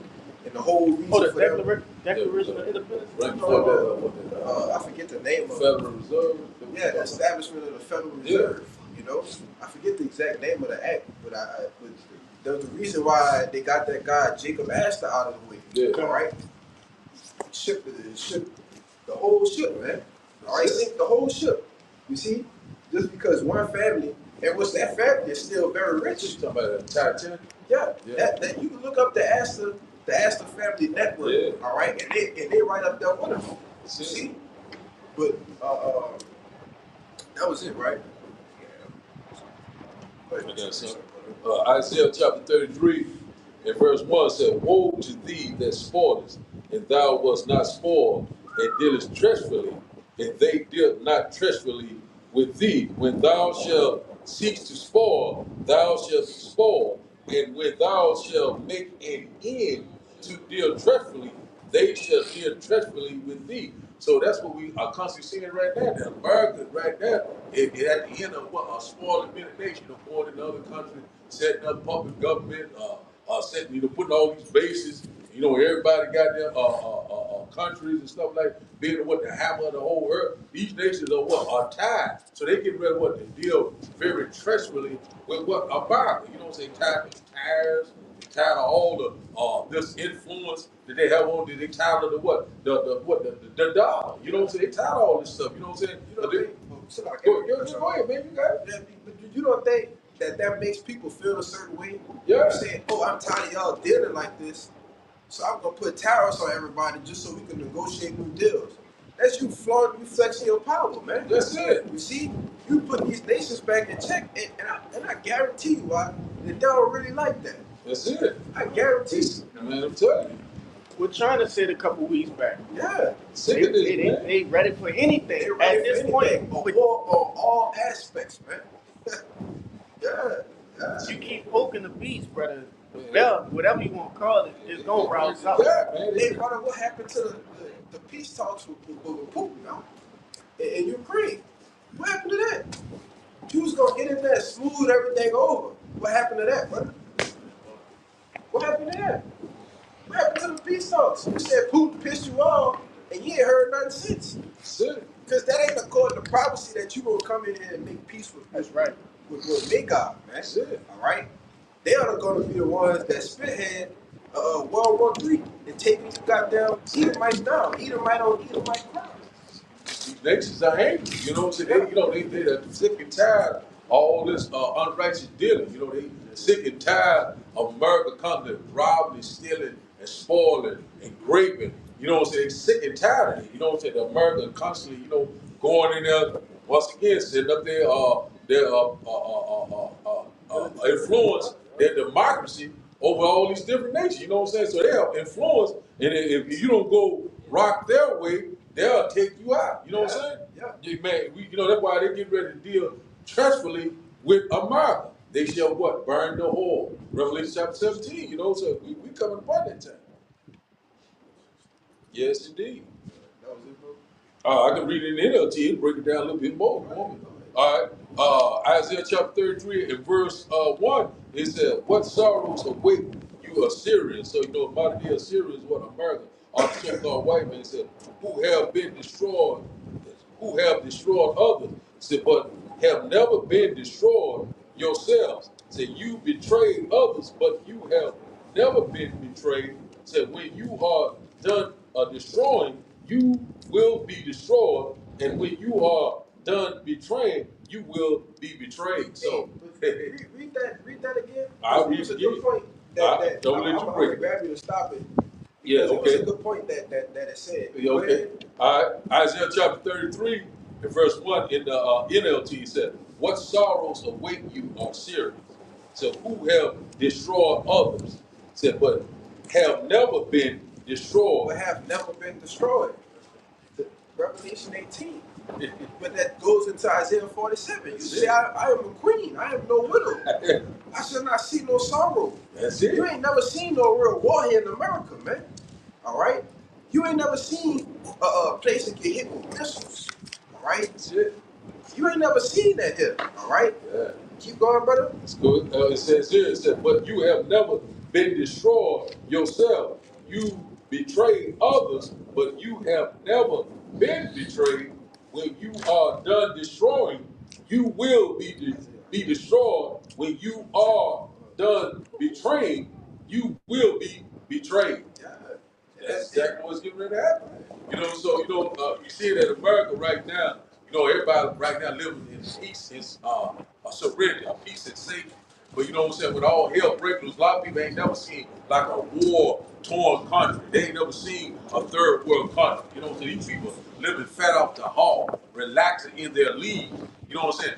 and the whole reason Oh, the for them. Declaration of Independence. Right before that, I forget the name of it. Federal Reserve. Yeah, the establishment of the Federal Reserve. You know, I forget the exact name of the act, but there was a reason why they got that guy Jacob Astor out of the way. Yeah. All right, ship the whole ship, man. All right, sink the whole ship. You see, just because one family, and what's that family is still very rich. You talking about the Titanic? Yeah, Yeah. That you can look up the Astor family network. Yeah. All right, and they right up there with them. You see, but that was it, right? I got something. Isaiah chapter 33 and verse 1 said, Woe to thee that spoilest, and thou wast not spoiled, and dealest treacherously, and they dealt not treacherously with thee. When thou shalt cease to spoil, thou shalt be spoiled, and when thou shalt make an end to deal treacherously, they shall deal treacherously with thee. So that's what we are constantly seeing right now. The America right now, it at the end of what a spoiled nation, going in other countries, setting up public government, setting, putting all these bases. Everybody got their countries and stuff like being what the hammer of the whole earth. These nations are tied, so they get ready to deal very treacherously with what America. Tied to tires. Tired of all this influence that they have on. They tired of the dollar. You know what I'm saying? They tired of all this stuff. You know what I'm saying? Go ahead, man. You got it. Yeah, but you don't think that makes people feel a certain way? Yeah. You're saying, I'm tired of y'all dealing like this, so I'm gonna put tariffs on everybody just so we can negotiate new deals. That's you flexing your power, man. That's it. You see, you put these nations back in check, and I guarantee you, that they don't really like that. That's it. I guarantee you. Man, I'm telling you. What China said a couple weeks back. Yeah. Sick of this, man. They ready for anything They're ready at this for point. anything, on all aspects, man. Yeah. You keep poking the beast, brother. The bell, whatever you want to call it, is gonna rouse out. Yeah, man. Hey, brother, what happened to the peace talks with Putin now in Ukraine? What happened to that? You was gonna get in there, smooth everything over. What happened to that, brother? What happened to that? What happened to the peace talks? You said Putin pissed you off, and you ain't heard nothing since. That's it. Because that ain't according to prophecy that you gonna come in here and make peace with. That's right. With Magog, man. That's it. All right. They are going to be the ones that spearhead World War III and taking the goddamn Edomites down. Edomite on Edomite crime. These nations are angry. You know what I'm saying? They're sick and tired of all this unrighteous dealing. They sick and tired of America coming to robbing, stealing, and spoiling, and raping. You know what I'm saying? They're sick and tired of it. You know what I'm saying? The America constantly, going in there, once again, setting up their influence, their democracy over all these different nations. You know what I'm saying? So they have influence, and if you don't go rock their way, they'll take you out. You know what I'm saying? Yeah. Man, that's why they get ready to deal trustfully with America. They shall what? Burn the whore. Revelation chapter 17. So we coming upon that time. Yes, indeed. That was it, bro. I can read it in the NLT and break it down a little bit more. All right. Isaiah chapter 33 and verse 1, it says, What sorrows await you Assyrians? So, modern day Assyrians, what America, or so-called white men said, who have destroyed others, said, but have never been destroyed yourselves. Said you betrayed others, but you have never been betrayed. Said when you are done destroying, you will be destroyed, and when you are done betraying, you will be betrayed. So read that again. I'll read It's it a good again. point. Don't let you I'm break gonna it. grab you to stop it. Yeah, Because it was okay. a good point that it said. Yeah, okay. All right. Isaiah chapter 33 and verse 1 in the NLT said, what sorrows await you are serious. So who have destroyed others? Said, but have never been destroyed. But have never been destroyed. Revelation 18. But that goes into Isaiah 47. You say, I am a queen. I am no widow. I shall not see no sorrow. That's it. You ain't never seen no real war here in America, man. All right? You ain't never seen a place that get hit with missiles. All right? That's it. You ain't never seen that here. All right? Yeah. Keep going, brother. It's good. It says here, it said, but you have never been destroyed yourself. You betrayed others, but you have never been betrayed. When you are done destroying, you will be destroyed. When you are done betraying, you will be betrayed. Yeah. That's exactly what's getting ready to happen. You know, so you see it in America right now. You know, everybody right now living in peace, is a serenity, a peace and safety. But you know what I'm saying? With all hell breaking loose, a lot of people ain't never seen like a war-torn country. They ain't never seen a third world country. You know what I'm saying? These people living fat off the hog, relaxing in their leaves. You know what I'm saying?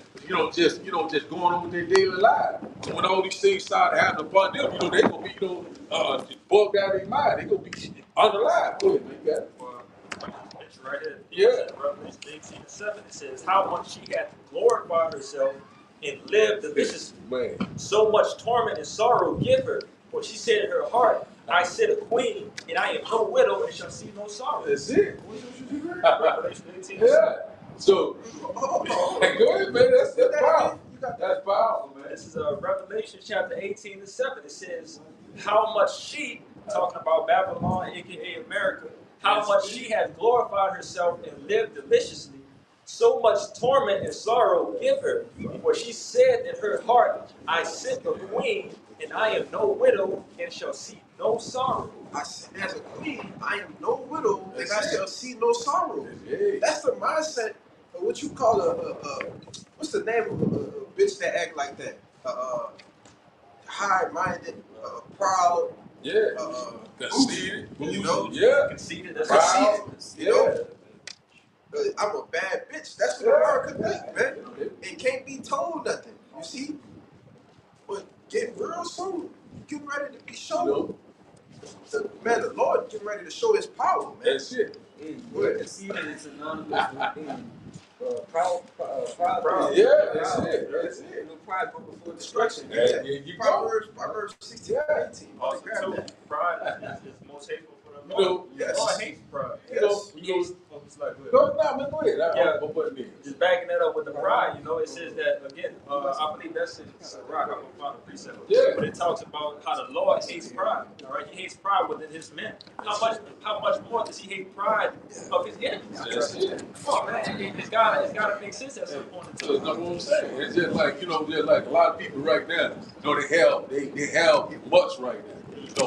Just going on with their daily life. So when all these things start happening upon them, they gonna be, bugged out of their mind. They gonna be unalive. Go ahead, man. You got it. It's right here. Yeah. Revelation 18:7. It says, how much she hath glorified herself and lived deliciously. Man. So much torment and sorrow give her. For she said in her heart, I sit a queen, and I am no widow, and shall see no sorrow. That's it. Revelation 18:7. Yeah. So, go ahead, man. That's powerful. That's powerful, man. This is Revelation chapter 18:7. It says, how much she, talking about Babylon, aka America, how much she hath glorified herself and lived deliciously. So much torment and sorrow give her. For she said in her heart, I sit a queen, and I am no widow, and shall see no sorrow. I said, as a queen, I am no widow, and I shall see no sorrow. That's the mindset of what you call what's the name of a bitch that act like that? High-minded, proud. Yeah. Conceited. You know? Yeah. Conceited. That's Proud. You know? I'm a bad bitch. That's what America think, man. It can't be told nothing. You see? But getting real soon. Getting ready to be shown. Man, the Lord getting ready to show his power, man. That's it. Conceited is synonymous with being proud. Yeah, that's it. That's it. No pride go before Destruction. There you go. Proverbs 16:18. also Grab too, that. pride is most hateful for the You know, Lord. yes. The Lord hates pride. Yes. It's like, Go ahead. Yeah. I'm putting it. just backing that up with the pride, it says that again. I believe that's in Sirach. I'm gonna find a precept. Yeah. But it talks about how the Lord hates pride. All right, He hates pride within His men. How much more does He hate pride of His enemies? That's it. Come on, man. It's gotta make sense at some point in So time. that's what I'm saying. It's just like, just like a lot of people right now, they have much right now.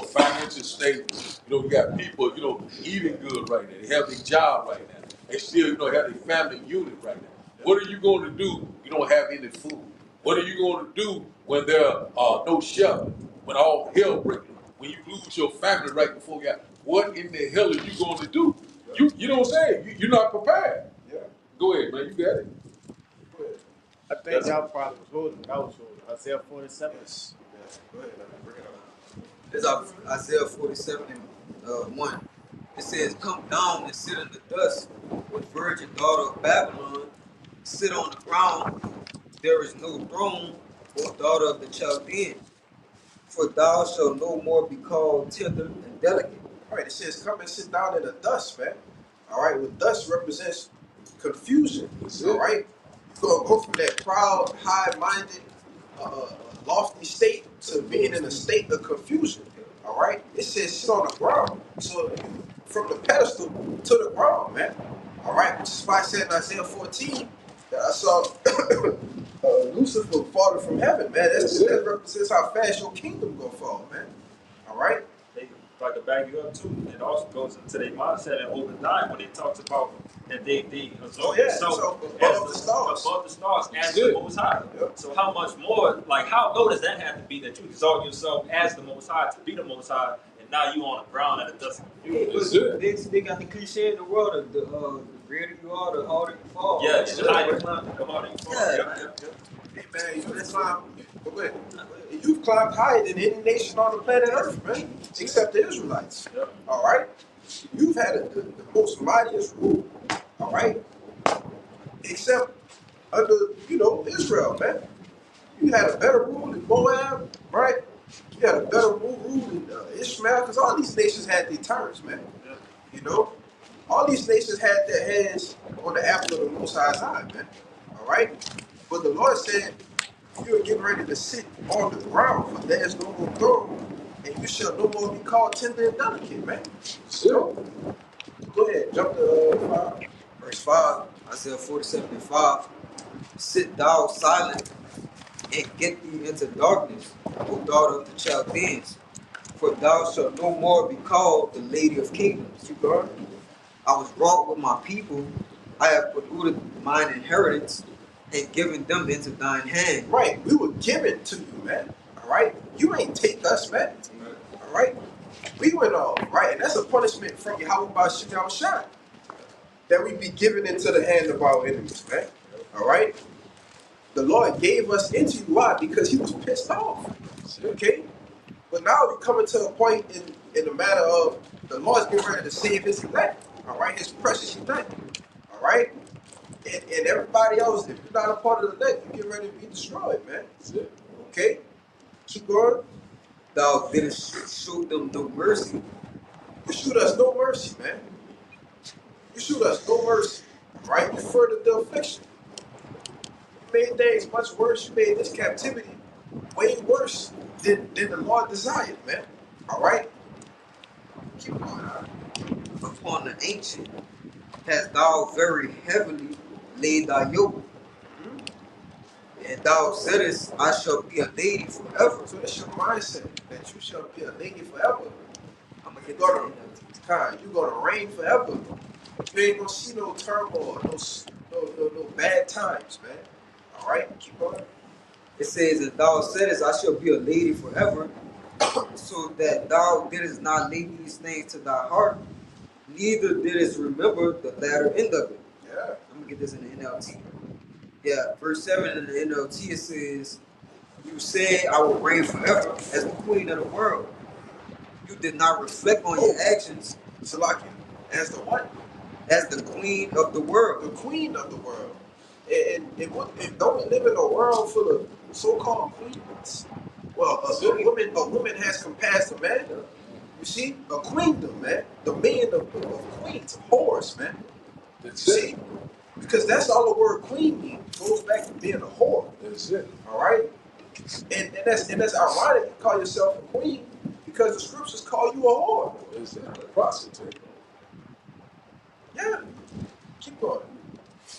Financial stable. You got people, eating good right now. They have their job right now. They still, have their family unit right now. What are you going to do? You don't have any food. What are you going to do when there are no shelter? When all hell breaks? When you lose your family right before you got, what in the hell are you going to do? You know what I'm saying? You're not prepared. Yeah. Go ahead, man. You got it. I think y'all probably was holding. I was holding. Isaiah 47. Yes. Go ahead. Bring it up. It's Isaiah 47 and 1. It says, come down and sit in the dust with virgin daughter of Babylon. Sit on the ground. There is no throne, O daughter of the Chaldean. For thou shalt no more be called tender and delicate. All right, it says, come and sit down in the dust, man. All right, well, dust represents confusion. All right, you're going to go from that proud, high-minded, lofty state to being in a state of confusion. All right, it says sit on the ground. So from the pedestal to the ground, man. All right, which is why I said in Isaiah 14 that I saw Lucifer falling from heaven, man. That represents how fast your kingdom gonna fall, man. All right. They like to back you up too. It also goes into their mindset in Obadiah when they talks about that they exalt themselves so above the stars. above the stars as the Most High. Yep. So how much more, like how low does that have to be that you exalt yourself as the Most High to be the Most High, and now you on the ground at a dusty confused? They got the cliche in the world of the greater you are, the harder you fall. Yeah, it's the higher you climb, the harder you fall. Yeah. Yep. Hey man, you've climbed higher than any nation on the planet Earth, man, except the Israelites. Yep. All right, you've had the most mightiest rule. All right, except under Israel, man. You had a better rule than Moab, right? You had a better rule than Ishmael, because all these nations had their turns, man. Yep. You know, all these nations had their hands on the apple of the Most High's eye, man. All right, but the Lord said, "You are getting ready to sit on the ground, for there is no more throne, and you shall no more be called tender and delicate, man." So, go ahead, jump to 5. Verse 5, Isaiah 47:5. Sit thou silent and get thee into darkness, O daughter of the Chaldeans, for thou shalt no more be called the lady of kingdoms. Keep going. I was wrought with my people, I have polluted mine inheritance, and given them into thine hand. Right, we were given to you, man. All right, you ain't take us, man. All right, we went off, right, and that's a punishment from Yahweh Bashim Yahushua, that we be given into the hand of our enemies, man. All right, the Lord gave us into you. Why? Because He was pissed off. Okay, but now we're coming to a point in the matter of the Lord's getting ready to save His elect. All right, His precious elect. All right. And everybody else, if you're not a part of the elect, you get ready to be destroyed, man. Okay? Keep going. Thou didst show them no mercy. You shoot us no mercy, man. You shoot us no mercy. Right? You furthered the affliction. You made things much worse. You made this captivity way worse than the Lord desired, man. All right? Keep going. Upon the ancient hast thou very heavily laid thy yoke. And thou saidest, I shall be a lady forever. So that's your mindset, that you shall be a lady forever. I'm gonna get You're gonna reign forever. You ain't gonna see no turmoil, no bad times, man. All right, keep going. It says, and thou saidest, I shall be a lady forever, so that thou didst not lay these things to thy heart, neither didst remember the latter end of it. Yeah. I'm gonna get this in the NLT. Yeah, verse 7 in the NLT, it says, you say, I will reign forever as the queen of the world. You did not reflect on your actions. So like you, as the what? As the queen of the world. The queen of the world. And don't we live in a world full of so-called queens? Well, a woman has compassed a man. You see, a queendom, man. The man of queens, whores, man. You see, because that's all the word queen means. It goes back to being a whore. That's it. All right, and that's ironic. You call yourself a queen because the scriptures call you a whore. That's it. A prostitute. Yeah, keep going.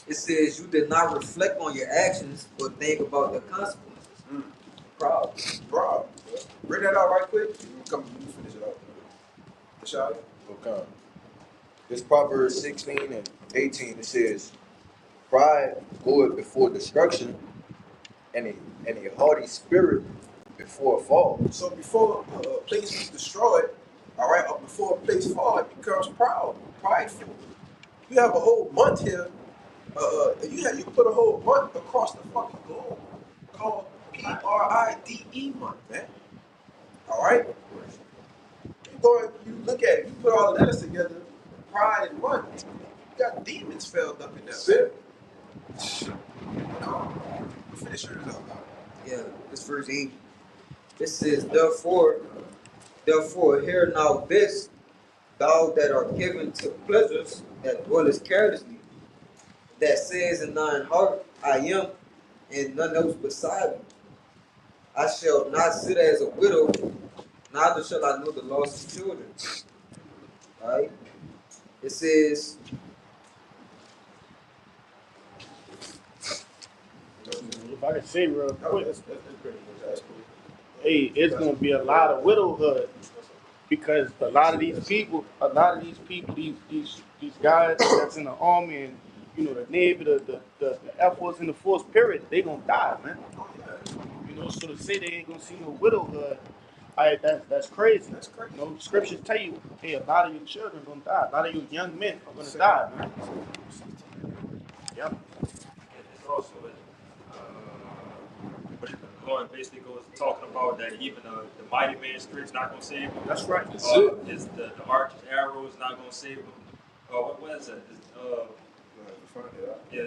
It says you did not reflect on your actions or think about the consequences. Proud. Bro, bring that out right quick. You finish it up. Rashad? Okay. This Proverbs 16 and 18, it says, pride goeth before destruction, and a haughty spirit before a fall. So before a place is destroyed, all right, or before a place falls, it becomes prideful. You have a whole month here. You put a whole month across the fucking globe called PRIDE month, man. All right. You look at it. You put all the letters together. Pride and month. You got demons spelled up in there. That's it. Finish yours up. Yeah, this verse 8. It says, therefore, hear now this, thou that art given to pleasures that dwellest carelessly, that says in thine heart, I am, and none else beside me. I shall not sit as a widow, neither shall I know the loss of children. Alright? It says, if I could say real No, quick, that's pretty much that's cool. hey, it's gonna be a lot of widowhood because a lot of these people, these guys that's in the army and the navy, the Air Force and the Force, period, they gonna die, man. So to say they ain't gonna see no widowhood, that's crazy. That's crazy. Scriptures tell you, hey, a lot of your children gonna die, a lot of your young men are gonna die, man. Yep. And it's also, the Lord basically goes talking about that even the mighty man's strength is not going to save him. That's right. Is the archer's arrow is not going to save him. What is that? Yeah.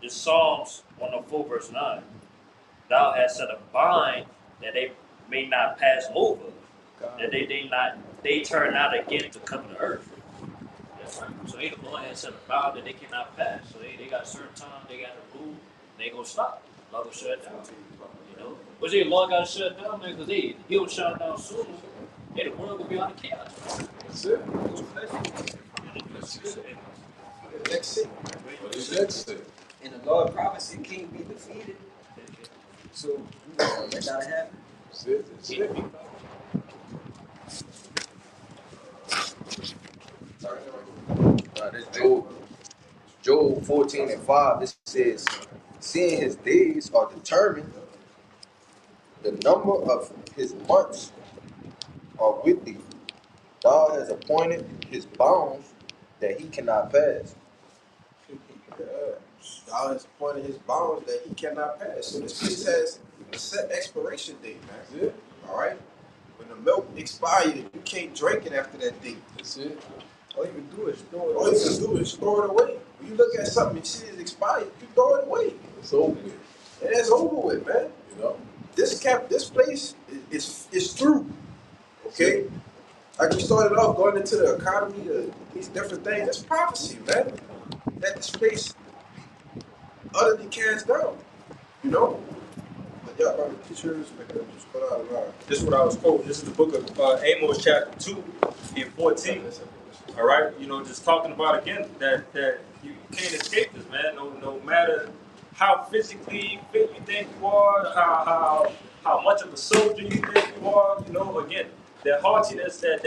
It's Psalms 104 verse 9. Thou hast set a bind that they may not pass over, that they turn not again to come to earth. That's right. So the Lord has set a bound that they cannot pass. So they got a certain time they got to move. They gonna stop. Lord will shut down. But the Lord got to shut down, man, because he'll shut down soon. And the world will be on the chaos. That's it. Next it. That's it. And the Lord promised it can't be defeated. So that gotta happen. That's it. That's it. This Job 14:5. It says, seeing his days are determined, the number of his months are with thee. Thou has appointed his bounds that he cannot pass. God has appointed his bounds that he cannot pass. So this place has a set expiration date, man. That's it. All right? When the milk expires, you can't drink it after that date. That's it. All you can do is throw it All you can do is throw it away. When you look at something and see it's expired, you throw it away. It's over with. And it's over with, man. This place is through. Okay? Like we started off going into the economy, these different things. That's prophecy, man. That this place utterly cast down. But y'all probably teachers, just put out a line. This is what I was quoting. This is the book of Amos chapter 2 and 14. All right, just talking about again that you can't escape this, man. No matter how physically fit you think you are, how much of a soldier you think you are, again, that haughtiness that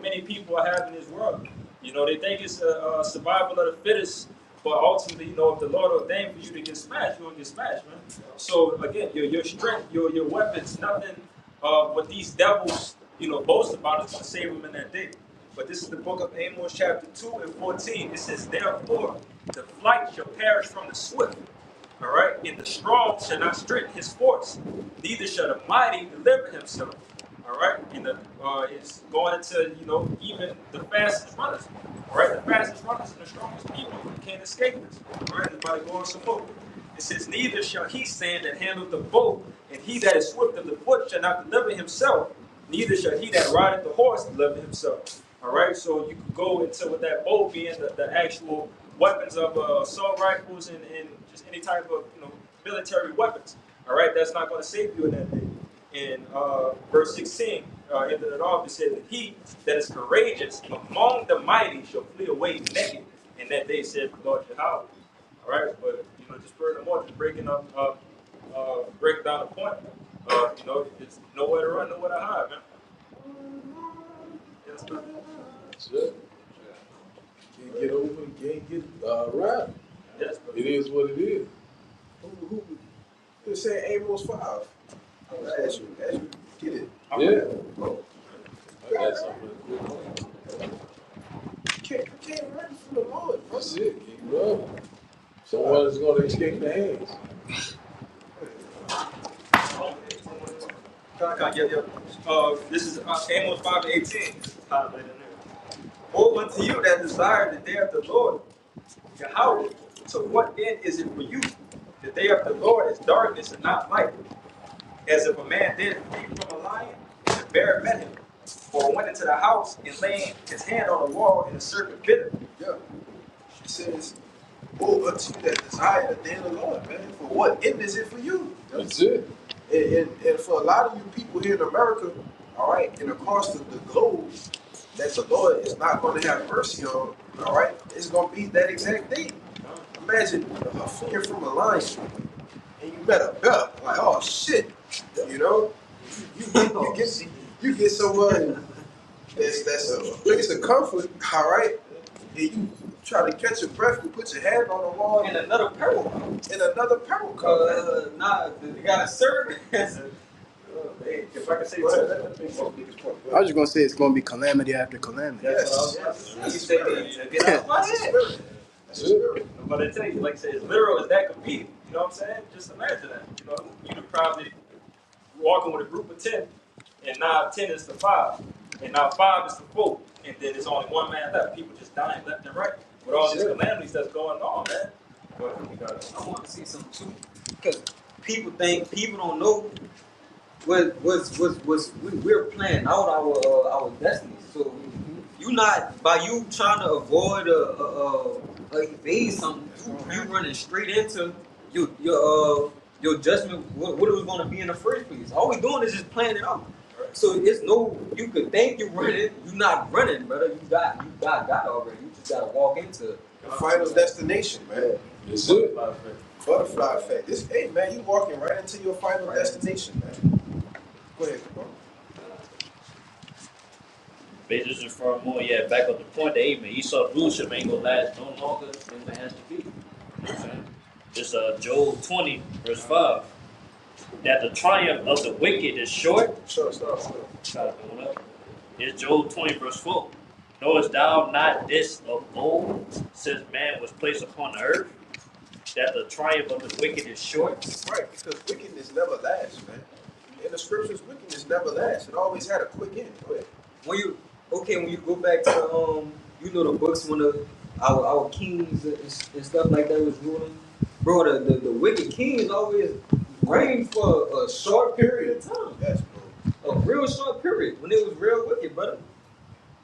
many people are having in this world. They think it's a survival of the fittest, but ultimately, if the Lord ordained for you to get smashed, you're gonna get smashed, man. So again, your strength, your weapons, nothing what these devils, boast about is gonna save them in that day. But this is the book of Amos chapter 2 and 14. It says, therefore, the flight shall perish from the swift. All right, and the strong shall not strengthen his force, neither shall the mighty deliver himself. All right, and it's going into even the fastest runners. All right, the fastest runners and the strongest people can't escape this. All right, everybody going some more. It says, neither shall he stand that handleth the bow, and he that is swift of the foot shall not deliver himself. Neither shall he that rideth the horse deliver himself. All right, so you could go into with that bow being the actual weapons of assault rifles and just any type of military weapons. All right, that's not going to save you in that day. In verse 16, ended it off, it says that he that is courageous among the mighty shall flee away naked. And that day said the Lord Jehovah. All right, but just furthermore, just breaking down the point. It's nowhere to run, nowhere to hide, man. Yes, sir. That's it. Can't get over, can't get around. Yes, brother. It is what it is. Who was saying Amos 5? I'm gonna ask you, get it. Yeah. Oh, I got something. you can't run from the Lord. That's it. Keep running. Someone is going to escape the hands. This is Amos 5:18. Woe unto you that desire the day of the Lord, Yahweh. To what end is it for you? The day of the Lord is darkness and not light. As if a man did flee from a lion, and the bear met him, or went into the house and laying his hand on the wall, and the serpent bit him. Yeah. She says, woe unto you that desire the day of the Lord, man. For what end is it for you? That's it. And for a lot of you people here in America, all right, and across the globe, that the Lord is not going to have mercy on, all right, it's going to be that exact thing. Imagine fleeing from a lion and you met a bear. Like, oh shit, you know, you get someone that's a place of comfort, all right, and you try to catch your breath and put your hand on the wall And another peril. and another peril comes. Nah, you gotta serve. Hey, if I can say Go ahead, something. let me make my biggest point. I was just gonna say it's gonna be calamity after calamity. Yes, Yes. Get out my head. That's the spirit. But I tell you, like I said, as literal as that could be, you know what I'm saying? Just imagine that. You know, you could probably walking with a group of 10, and now 10 is to 5, and now 5 is to 4, and then there's only one man left. People just dying left and right with all these calamities that's going on, man. Go ahead, you got it. I want to see something too, because people don't know we're planning out our destiny. So you not by you trying to avoid evade something, you running straight into your judgment. What it was going to be in the first place. All we doing is just planning it out. So it's no, you could think you're running, you're not running, brother. You got already. You just gotta walk into it. The final destination, man. It's it. Butterfly effect. This, hey man, you walking right into your final destination, man. Go ahead, bro. But just for more, yeah, back up the point that, hey, man, Esau's rulership ain't gonna last no longer than it has to be. You know what I'm saying? It's Job 20, verse 5. That the triumph of the wicked is short. Stop. It's Job 20, verse 4. Knowest thou not this of old, since man was placed upon the earth, that the triumph of the wicked is short? Right, because wickedness never lasts, man. In the scriptures, wickedness never lasts. It always had a quick end. Go ahead. When you go back to the books when our kings and stuff like that was ruling, bro, the wicked kings always reigned for a short period of time. Yes, bro. A real short period when it was real wicked, brother.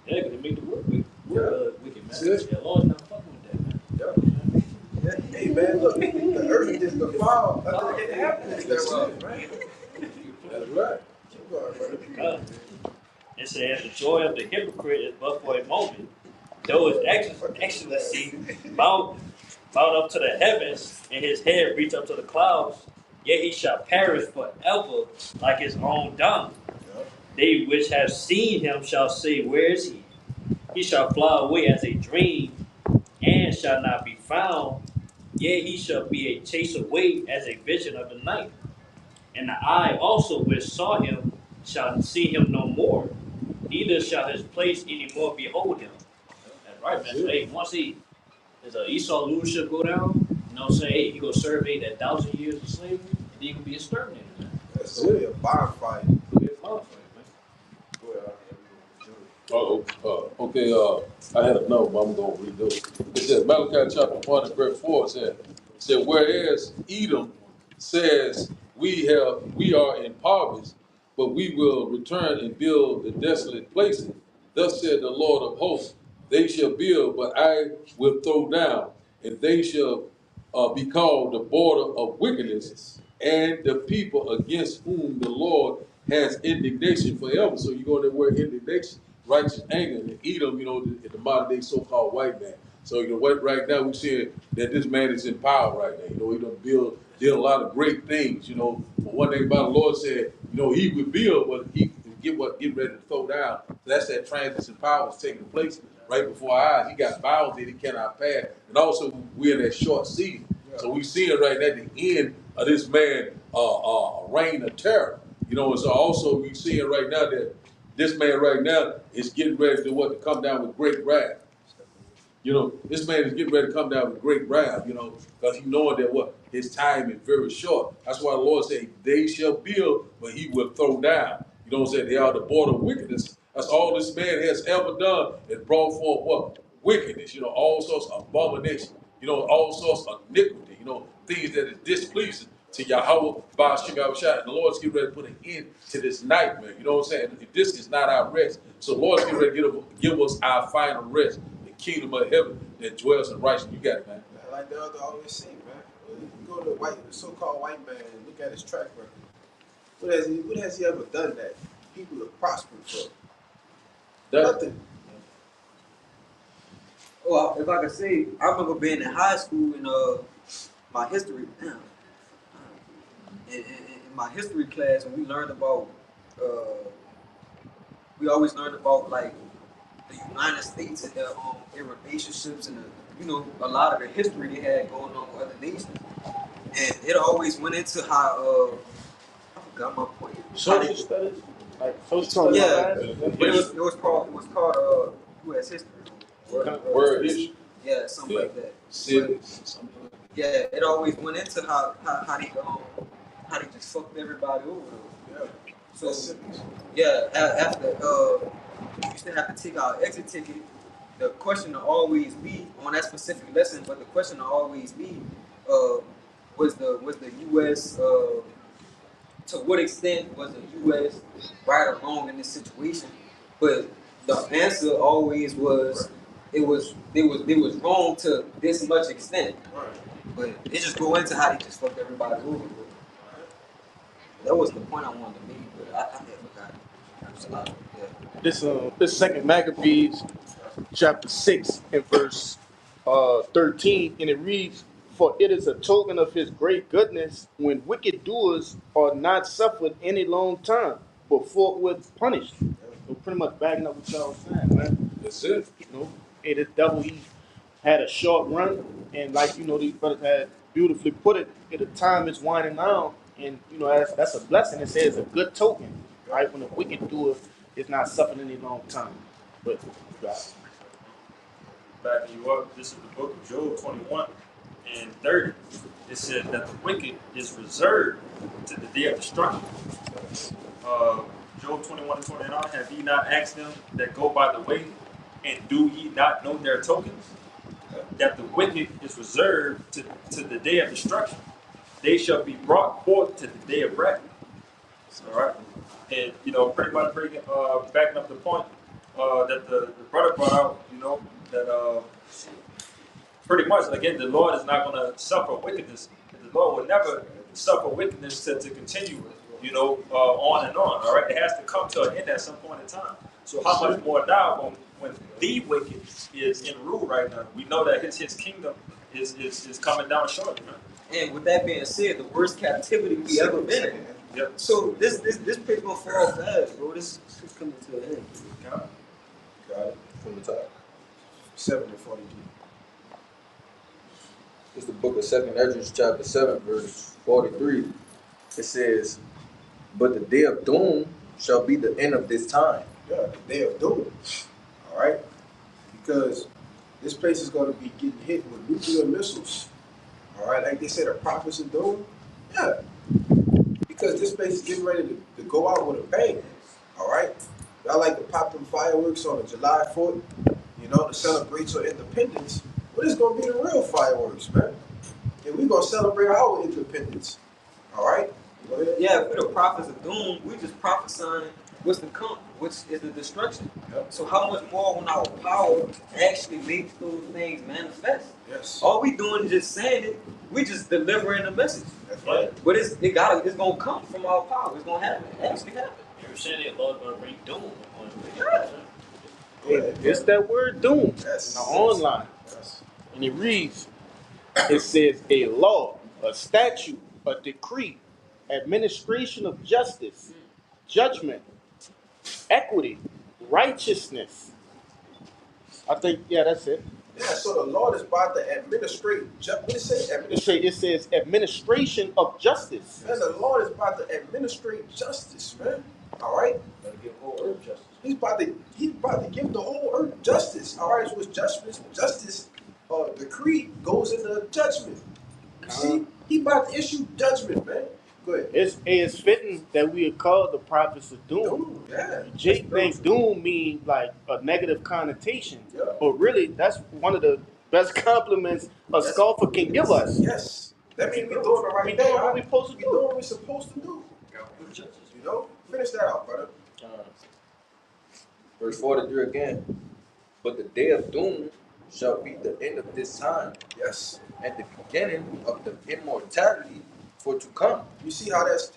Yeah, because it made the world wicked, man. That's it. Yeah, Lord's not fucking with that, man. Hey man, look, the earth is defiled under the inhabitants thereof, right? That's right. Keep going, brother. It says, the joy of the hypocrite is but for a moment. Though his excellency mount up to the heavens, and his head reach up to the clouds, yet he shall perish forever like his own dung. They which have seen him shall say, where is he? He shall fly away as a dream, and shall not be found. Yet he shall be a chase away as a vision of the night. And the eye also which saw him shall see him no more, neither shall his place any more behold him. That's right, man. So, hey, once there's a Esau leadership go down, you know what I'm saying? Hey, he go serve 1,000 years of slavery, and then he can be exterminated, man. That's gonna be a bonfire. It'll be a bonfire, man. Okay, I had a note, but I'm gonna read those. It says Malachi chapter 1 and verse 4 said, whereas Edom says we are impoverished, but we will return and build the desolate places. Thus said the Lord of hosts, they shall build, but I will throw down, and they shall be called the border of wickedness, and the people against whom the Lord has indignation forever. So you go to the word indignation, righteous anger, and Edom, the modern day so-called white man. So right now we're seeing that this man is in power right now. He done did a lot of great things. But one thing about the Lord said, he would build, but he get ready to throw down. So that's that transition power is taking place right before our eyes. He got bounds that he cannot pass, and also we're in that short season. So we see it right at the end of this man reign of terror. And so also we see it right now that this man right now is getting ready to come down with great wrath. This man is getting ready to come down with great wrath, because he knowing that his time is very short. That's why the Lord said, they shall build, but he will throw down. They are the border of wickedness. That's all this man has ever done and brought forth wickedness, all sorts of abomination, all sorts of iniquity, things that is displeasing to Yahweh by Hashem Yahushua. And the Lord's getting ready to put an end to this nightmare. You know what I'm saying? This is not our rest. So the Lord's getting ready to give us our final rest, the kingdom of heaven that dwells in righteousness. You got it, man. Like the other always say, man. You go to the so-called white man and look at his track record. What has he ever done that people have prospered for? Nothing. Oh, if I could say, I remember being in high school in my history. Damn. In my history class, when we learned about, we always learned about like the United States and their relationships and a lot of the history they had going on with other nations. And it always went into how I forgot my point. Social studies, like social Yeah, studies. but it was called U.S. history. Word history, Yeah, something like that. cities, something like that. Yeah, it always went into how they just fucked everybody over. Yeah. So That's simple. yeah, after we used to have to take our exit ticket. The question will always be on that specific lesson, but the question will always be, was the U.S. To what extent was the U.S. right or wrong in this situation? But the answer always was it was wrong to this much extent. Right. But it just go into how they just fucked everybody over. That was the point I wanted to make, but I forgot it. It was a lot of, yeah. This second Maccabees chapter 6 and verse 13, and it reads, "For it is a token of his great goodness when wicked doers are not suffered any long time, but forthwith punished." So pretty much backing up what y'all was saying, man. That's it. Hey, the devil, he had a short run, and like these brothers had beautifully put it, at the time it's winding down, and that's a blessing. It says a good token, right? When a wicked doer is not suffering any long time. But Backing you up, this is the book of Job 21 and 30. It says that the wicked is reserved to the day of destruction. Job 21 and 29, have ye not asked them that go by the way, and do ye not know their tokens? That the wicked is reserved to the day of destruction. They shall be brought forth to the day of wrath. All right? And, pretty much backing up the point that the brother brought out, that pretty much, again, the Lord is not going to suffer wickedness. The Lord will never suffer wickedness to continue, on and on. All right? It has to come to an end at some point in time. So how much more now when the wicked is in rule right now? We know that his kingdom is coming down shortly. Man. And with that being said, the worst captivity we ever been in. Yep. So this paper gonna fall fast, bro. This is coming to an end. Got it. From the top. 7 and 42. It's the book of 2nd Ezra, chapter 7, verse 43. It says, "But the day of doom shall be the end of this time." Yeah, the day of doom. All right? Because this place is going to be getting hit with nuclear missiles. All right? Like they said, the prophets of doom. Yeah. Because this place is getting ready to go out with a bang. All right? Y'all like to pop them fireworks on July 4th, to celebrate your independence. But it's going to be the real fireworks, man. And we're going to celebrate our independence. All right? Go ahead. Yeah, if we're the prophets of doom, we just prophesying what's to come, which is the destruction. Yep. So how much more when our power actually makes those things manifest? Yes. All we doing is just saying it. We just delivering the message. That's right. But it's gonna come from our power. It's gonna happen. It actually happen. You're saying that Lord's going to bring doom upon you. Go ahead. it's that word doom Yes. now online, Yes. and it reads, it says a law, a statute, a decree, administration of justice, judgment, equity, righteousness. I think, that's it. Yeah, so the Lord is about to administrate. What did it say? It says administration of justice. Man, the Lord is about to administrate justice, man. All right? Going to give whole earth justice. He's about to give the whole earth justice. All right, so it's justice decree goes into judgment. You see, he about to issue judgment, man. Go ahead. It's fitting that we are called the prophets of doom. Doom, yeah. Jake thinks doom means like a negative connotation, Yeah. but really that's one of the best compliments a scoffer can give us. Yes. That means we're doing the right We thing. doing what we supposed to We're doing do. what we're supposed to do. Finish that out, brother. Verse 43 again. "But the day of doom shall be the end of this time, Yes. and the beginning of the immortality for to come." You see how that's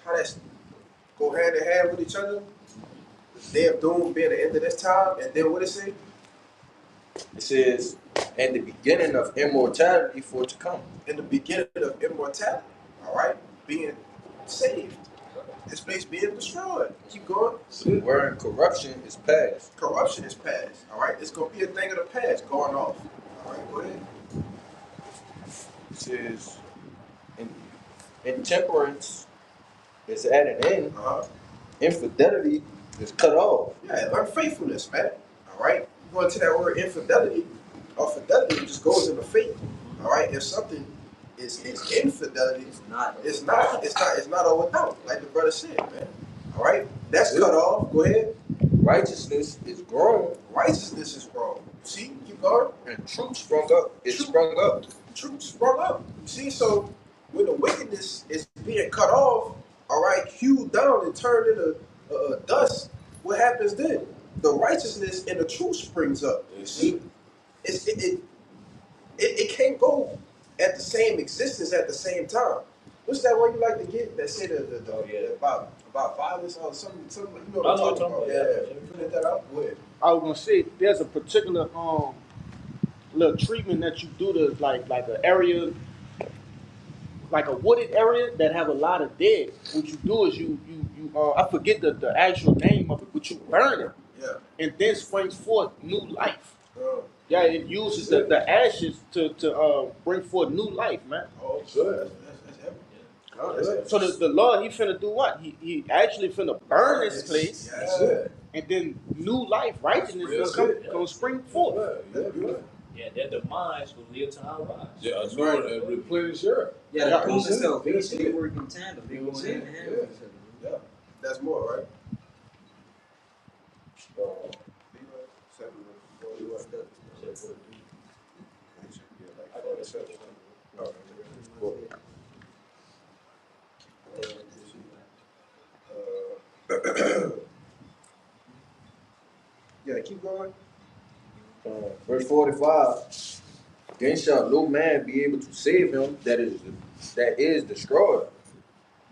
go hand in hand with each other? The day of doom being the end of this time, and then what it say? It says, and the beginning of immortality for to come. In the beginning of immortality, all right, being saved. This place being destroyed. Keep going. Wherein corruption is past. Corruption is past. All right, it's gonna be a thing of the past going off. All right, go ahead. It says, intemperance is at an end. Infidelity is cut off. Yeah, unfaithfulness, man. All right, going to that word infidelity, or fidelity just goes into faith. All right, if something is infidelity, it's not or without, like the brother said, man. All right, that's cut off. Go ahead. Righteousness is grown. Righteousness is grown. See, keep going. And truth sprung up. It sprung up. Truth sprung up. See, so when the wickedness is being cut off, all right, hewed down and turned into dust, what happens then? The righteousness and the truth springs up. You see, it can't go at the same existence at the same time. What's that one you like to get that say about violence or something? You know what I'm talking about? Yeah. Put that up. Go ahead. I was gonna say there's a particular little treatment that you do to like an area, like a wooded area that have a lot of dead. What you do is you I forget the actual name of it, but you burn it. Yeah. And then springs forth new life. Yeah, it uses the ashes to bring forth new life, man. Oh, sure. That's heavy. Oh, So the Lord, he finna do what? He actually finna burn this place, and then new life, righteousness gonna spring forth. Yeah, their demise will live to our rise. Yeah, a new and replenish her. Yeah, the proof That's itself. They work in tandem. They go hand in hand with each other. Yeah, that's more, right? Yeah, keep going. Verse 45. Then shall no man be able to save him that is destroyed,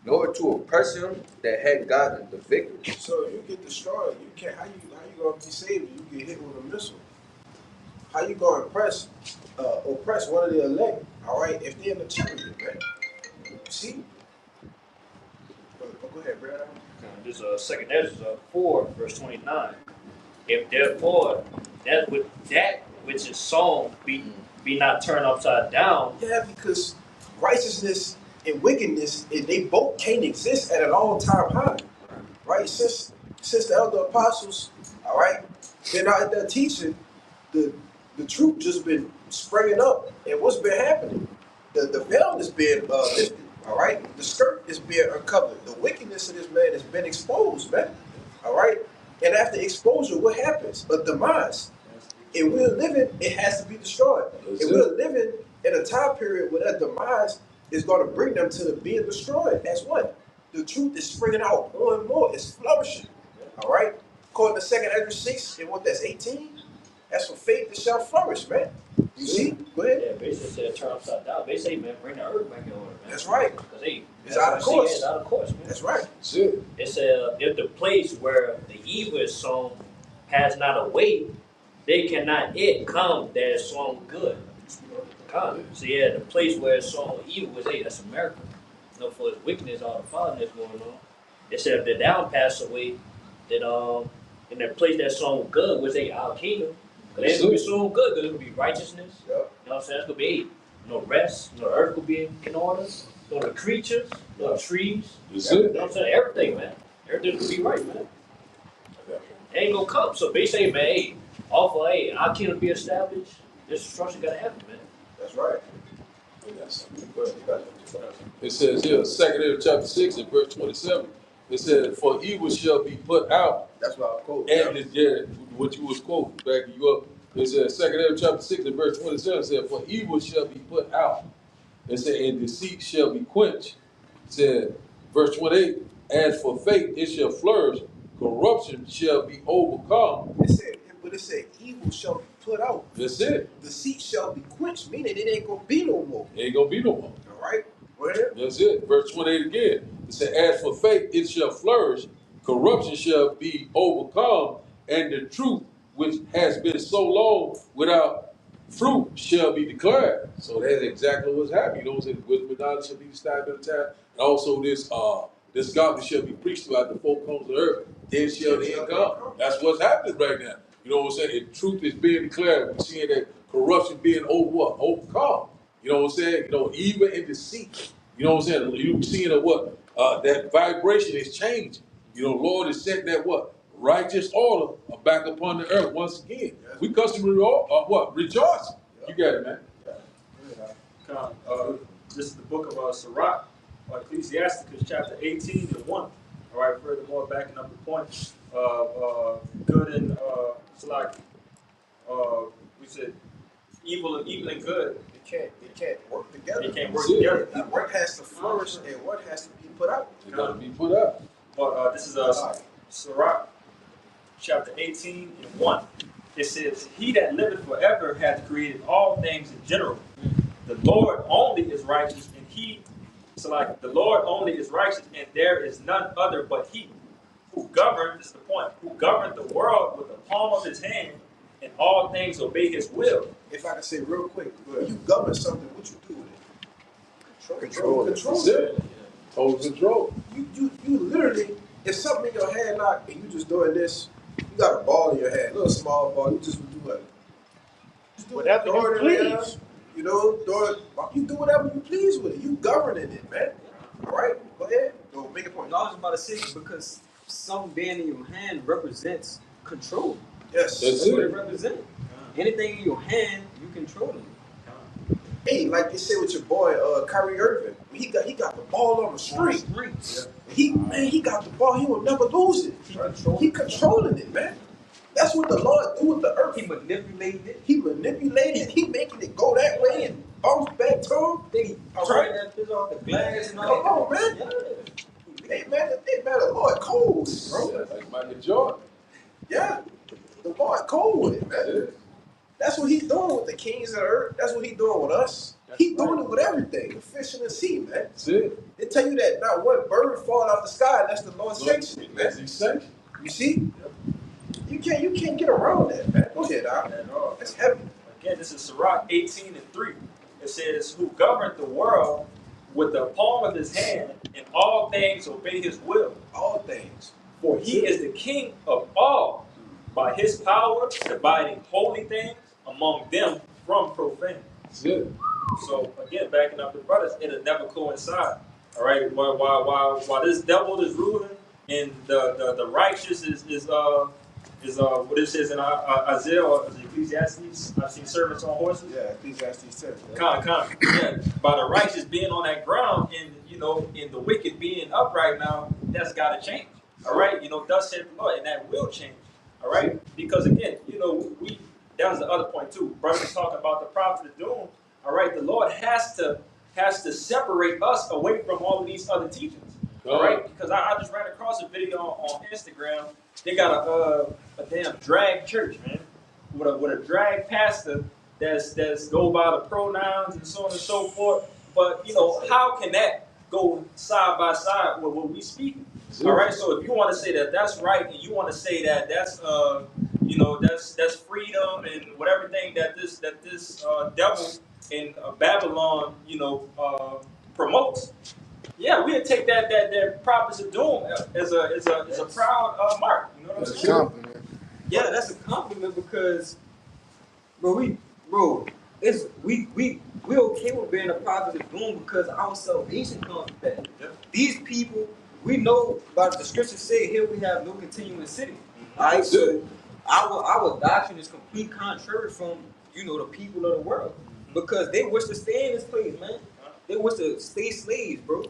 nor to oppress him that had gotten the victory. So you get destroyed. You can't. How you gonna be saved? You get hit with a missile. How you gonna oppress one of the elect? All right, if they're in the chariot, man. See. Go ahead, Brad. This is Second Ezra 4, verse 29. If therefore that which is sown be not turned upside down. Yeah, because righteousness and wickedness, they both can't exist at an all-time high, right? Since the elder apostles, all right, they're not there teaching, the truth just been springing up, and what's been happening? The veil is being lifted, all right. The skirt is being uncovered. The wickedness of this man has been exposed, man, all right. And after exposure, what happens? A demise. If we're living, it has to be destroyed. If we're living in a time period where that demise is going to bring them to the being destroyed, as what? The truth is springing out more and more. It's flourishing. All right? According to 2 Ezra 6, and what that's 18, that's for faith that shall flourish, man. You see? Go ahead. Yeah, basically said turn upside down. They say, man, bring the earth back in order, man. That's right. Because it's out of course. It's out of course, man. That's right. It said, if the place where the evil is sown has not a weight, they cannot yet come that is sown good. Come. So yeah, the place where it's sown evil is that's America. You know, for its wickedness, all the foulness going on. It said if the down pass away, that in that place that's sown good was our kingdom. Because it's gonna be sown good, because it's gonna be righteousness. Yep. You know what I'm saying? It's gonna be rest, earth will be in order, the creatures, the trees. You know what I'm saying? Everything, man. Everything will be right, man. It ain't gonna come. So they say, man, hey, our kingdom be established, this destruction gotta happen, man. That's right. It says here, 2 Ezra chapter 6 and verse 27. It says, for evil shall be put out. That's what I'm quoting. And what you was quoting, backing you up. It says, 2 Ezra chapter 6 and verse 27 said, for evil shall be put out. It said, and deceit shall be quenched. It said, verse 28, as for faith, it shall flourish. Corruption shall be overcome. It said evil shall be put out. That's it. Deceit shall be quenched, meaning it ain't gonna be no more. It ain't gonna be no more. All right? Where? That's it. Verse 28 again. It said, as for faith, it shall flourish. Corruption shall be overcome. And the truth, which has been so long without fruit shall be declared. So that's exactly what's happening. You know what I'm saying? Wisdom and knowledge shall be established in the time. And also this gospel shall be preached throughout the four corners of the earth. Then shall the end come. That's what's happening right now. You know what I'm saying? And truth is being declared. We're seeing that corruption being overcome. You know what I'm saying? You know, even in deceit. You know what I'm saying? You're seeing that vibration is changing. You know, Lord is setting that righteous order back upon the earth once again. We customarily rejoice. You got it, man. This is the book of Sirach, Ecclesiasticus chapter 18 and 1. All right, furthermore, backing up the point, good and we said evil and good. It can't work together. It can't work together. One has to flourish and one has to be put out. It got to be put out. But this is Sirach chapter 18 and 1. It says, "He that liveth forever hath created all things in general. The Lord only is righteous, and the Lord only is righteous, and there is none other but He, who governed," this is the point, "who governed the world with the palm of His hand, and all things obey His will." If I can say real quick, when you govern something, what you do with it? Control. That's it. Total control. You literally, if something in your hand not, and you just doing this, you got a ball in your hand, a little small ball, you just do what? Just do Whatever throw you it in there, please. you know, you do whatever you please with it. You governing it, man. All right, go ahead. Go make a point. No, I was about to say, because something being in your hand represents control. Yes. That's what it represents. Anything in your hand, you control it. Hey, like they say with your boy Kyrie Irving, he got the ball on the street. He got the ball. He will never lose it. He controlling it, man. That's what the Lord do with the earth. He manipulated it. He manipulated it. He making it go that way and bounce back to him. Then he turned that bitch off the glass and all. Come on, man. Hey, man, the Lord cold, bro. Like Michael Jordan. Yeah, the Lord cold with it, man. That's what He's doing with the kings of the earth. That's what He's doing with us. He's doing it with everything. The fish in the sea, man. That's it. They tell you that not one bird falling out the sky. That's the Lord's sanction, man. That's His sanction. You see? You can't get around that, man. Go ahead, Al. That's heavy. Again, this is Sirach 18 and 3. It says, "Who governed the world with the palm of His hand, and all things obey His will. All things. For He is the King of all, by His power dividing holy things among them from profane." That's it. So again, backing up the brothers, it'll never coincide. All right, while this devil is ruling and the righteous is what it says in Isaiah or Ecclesiastes. I've seen servants on horses. Yeah, Ecclesiastes 10. Yeah. By the righteous being on that ground and and the wicked being upright now, that's got to change. All right, thus said the Lord, and that will change. All right, because again, that was the other point too. Brothers talking about the prophet of doom. All right, the Lord has to separate us away from all of these other teachings. All right, because I just ran across a video on Instagram. They got a damn drag church, man, with a drag pastor that's go by the pronouns and so on and so forth. But how can that go side by side with what we speak? All right, so if you want to say that that's right, and you want to say that that's that's freedom and whatever thing that this devil in Babylon promotes. Yeah, we'd take that prophets of doom as a proud mark. You know what I'm saying? Compliment. Yeah, that's a compliment because, we okay with being a prophet of doom because our salvation comes from that. Yeah. These people, we know, about the scriptures say here we have no continuing city. All right, so our doctrine is complete contrary from the people of the world because they wish to stay in this place, man. They wish to stay slaves, bro.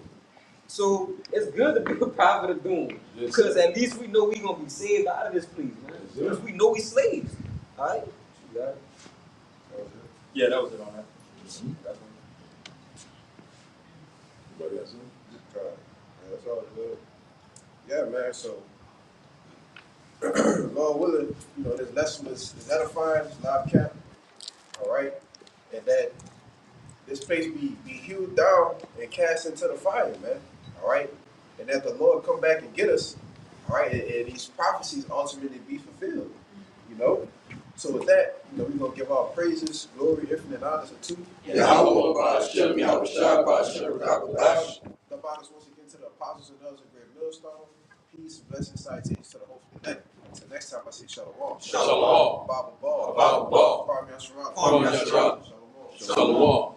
So it's good to be a prophet of doom because at least we know we're gonna be saved out of this place, man. Because we know we slaves. All right. You got it. Yeah, that was it on that. Anybody else? That's all good. Yeah, man. So, Lord willing, this lesson is edifying, it's live camp. All right, and that this place be hewed down and cast into the fire, man. All right, and that the Lord come back and get us. All right, and these prophecies ultimately be fulfilled. So with that, we're gonna give our praises, glory, infinite honors unto Yahweh, Ba'ashem, Yahweh Shai, Ba'ashem, Rakadash. the bodies once again to the apostles and elders of Great Millstone. Peace, blessings, salutations to the whole elect. Until next time, I say shalom. Shalom. Baba Ball. Baba Ball. Kwame Yasharan. Kwame Yasharan. Shalom. Shalom.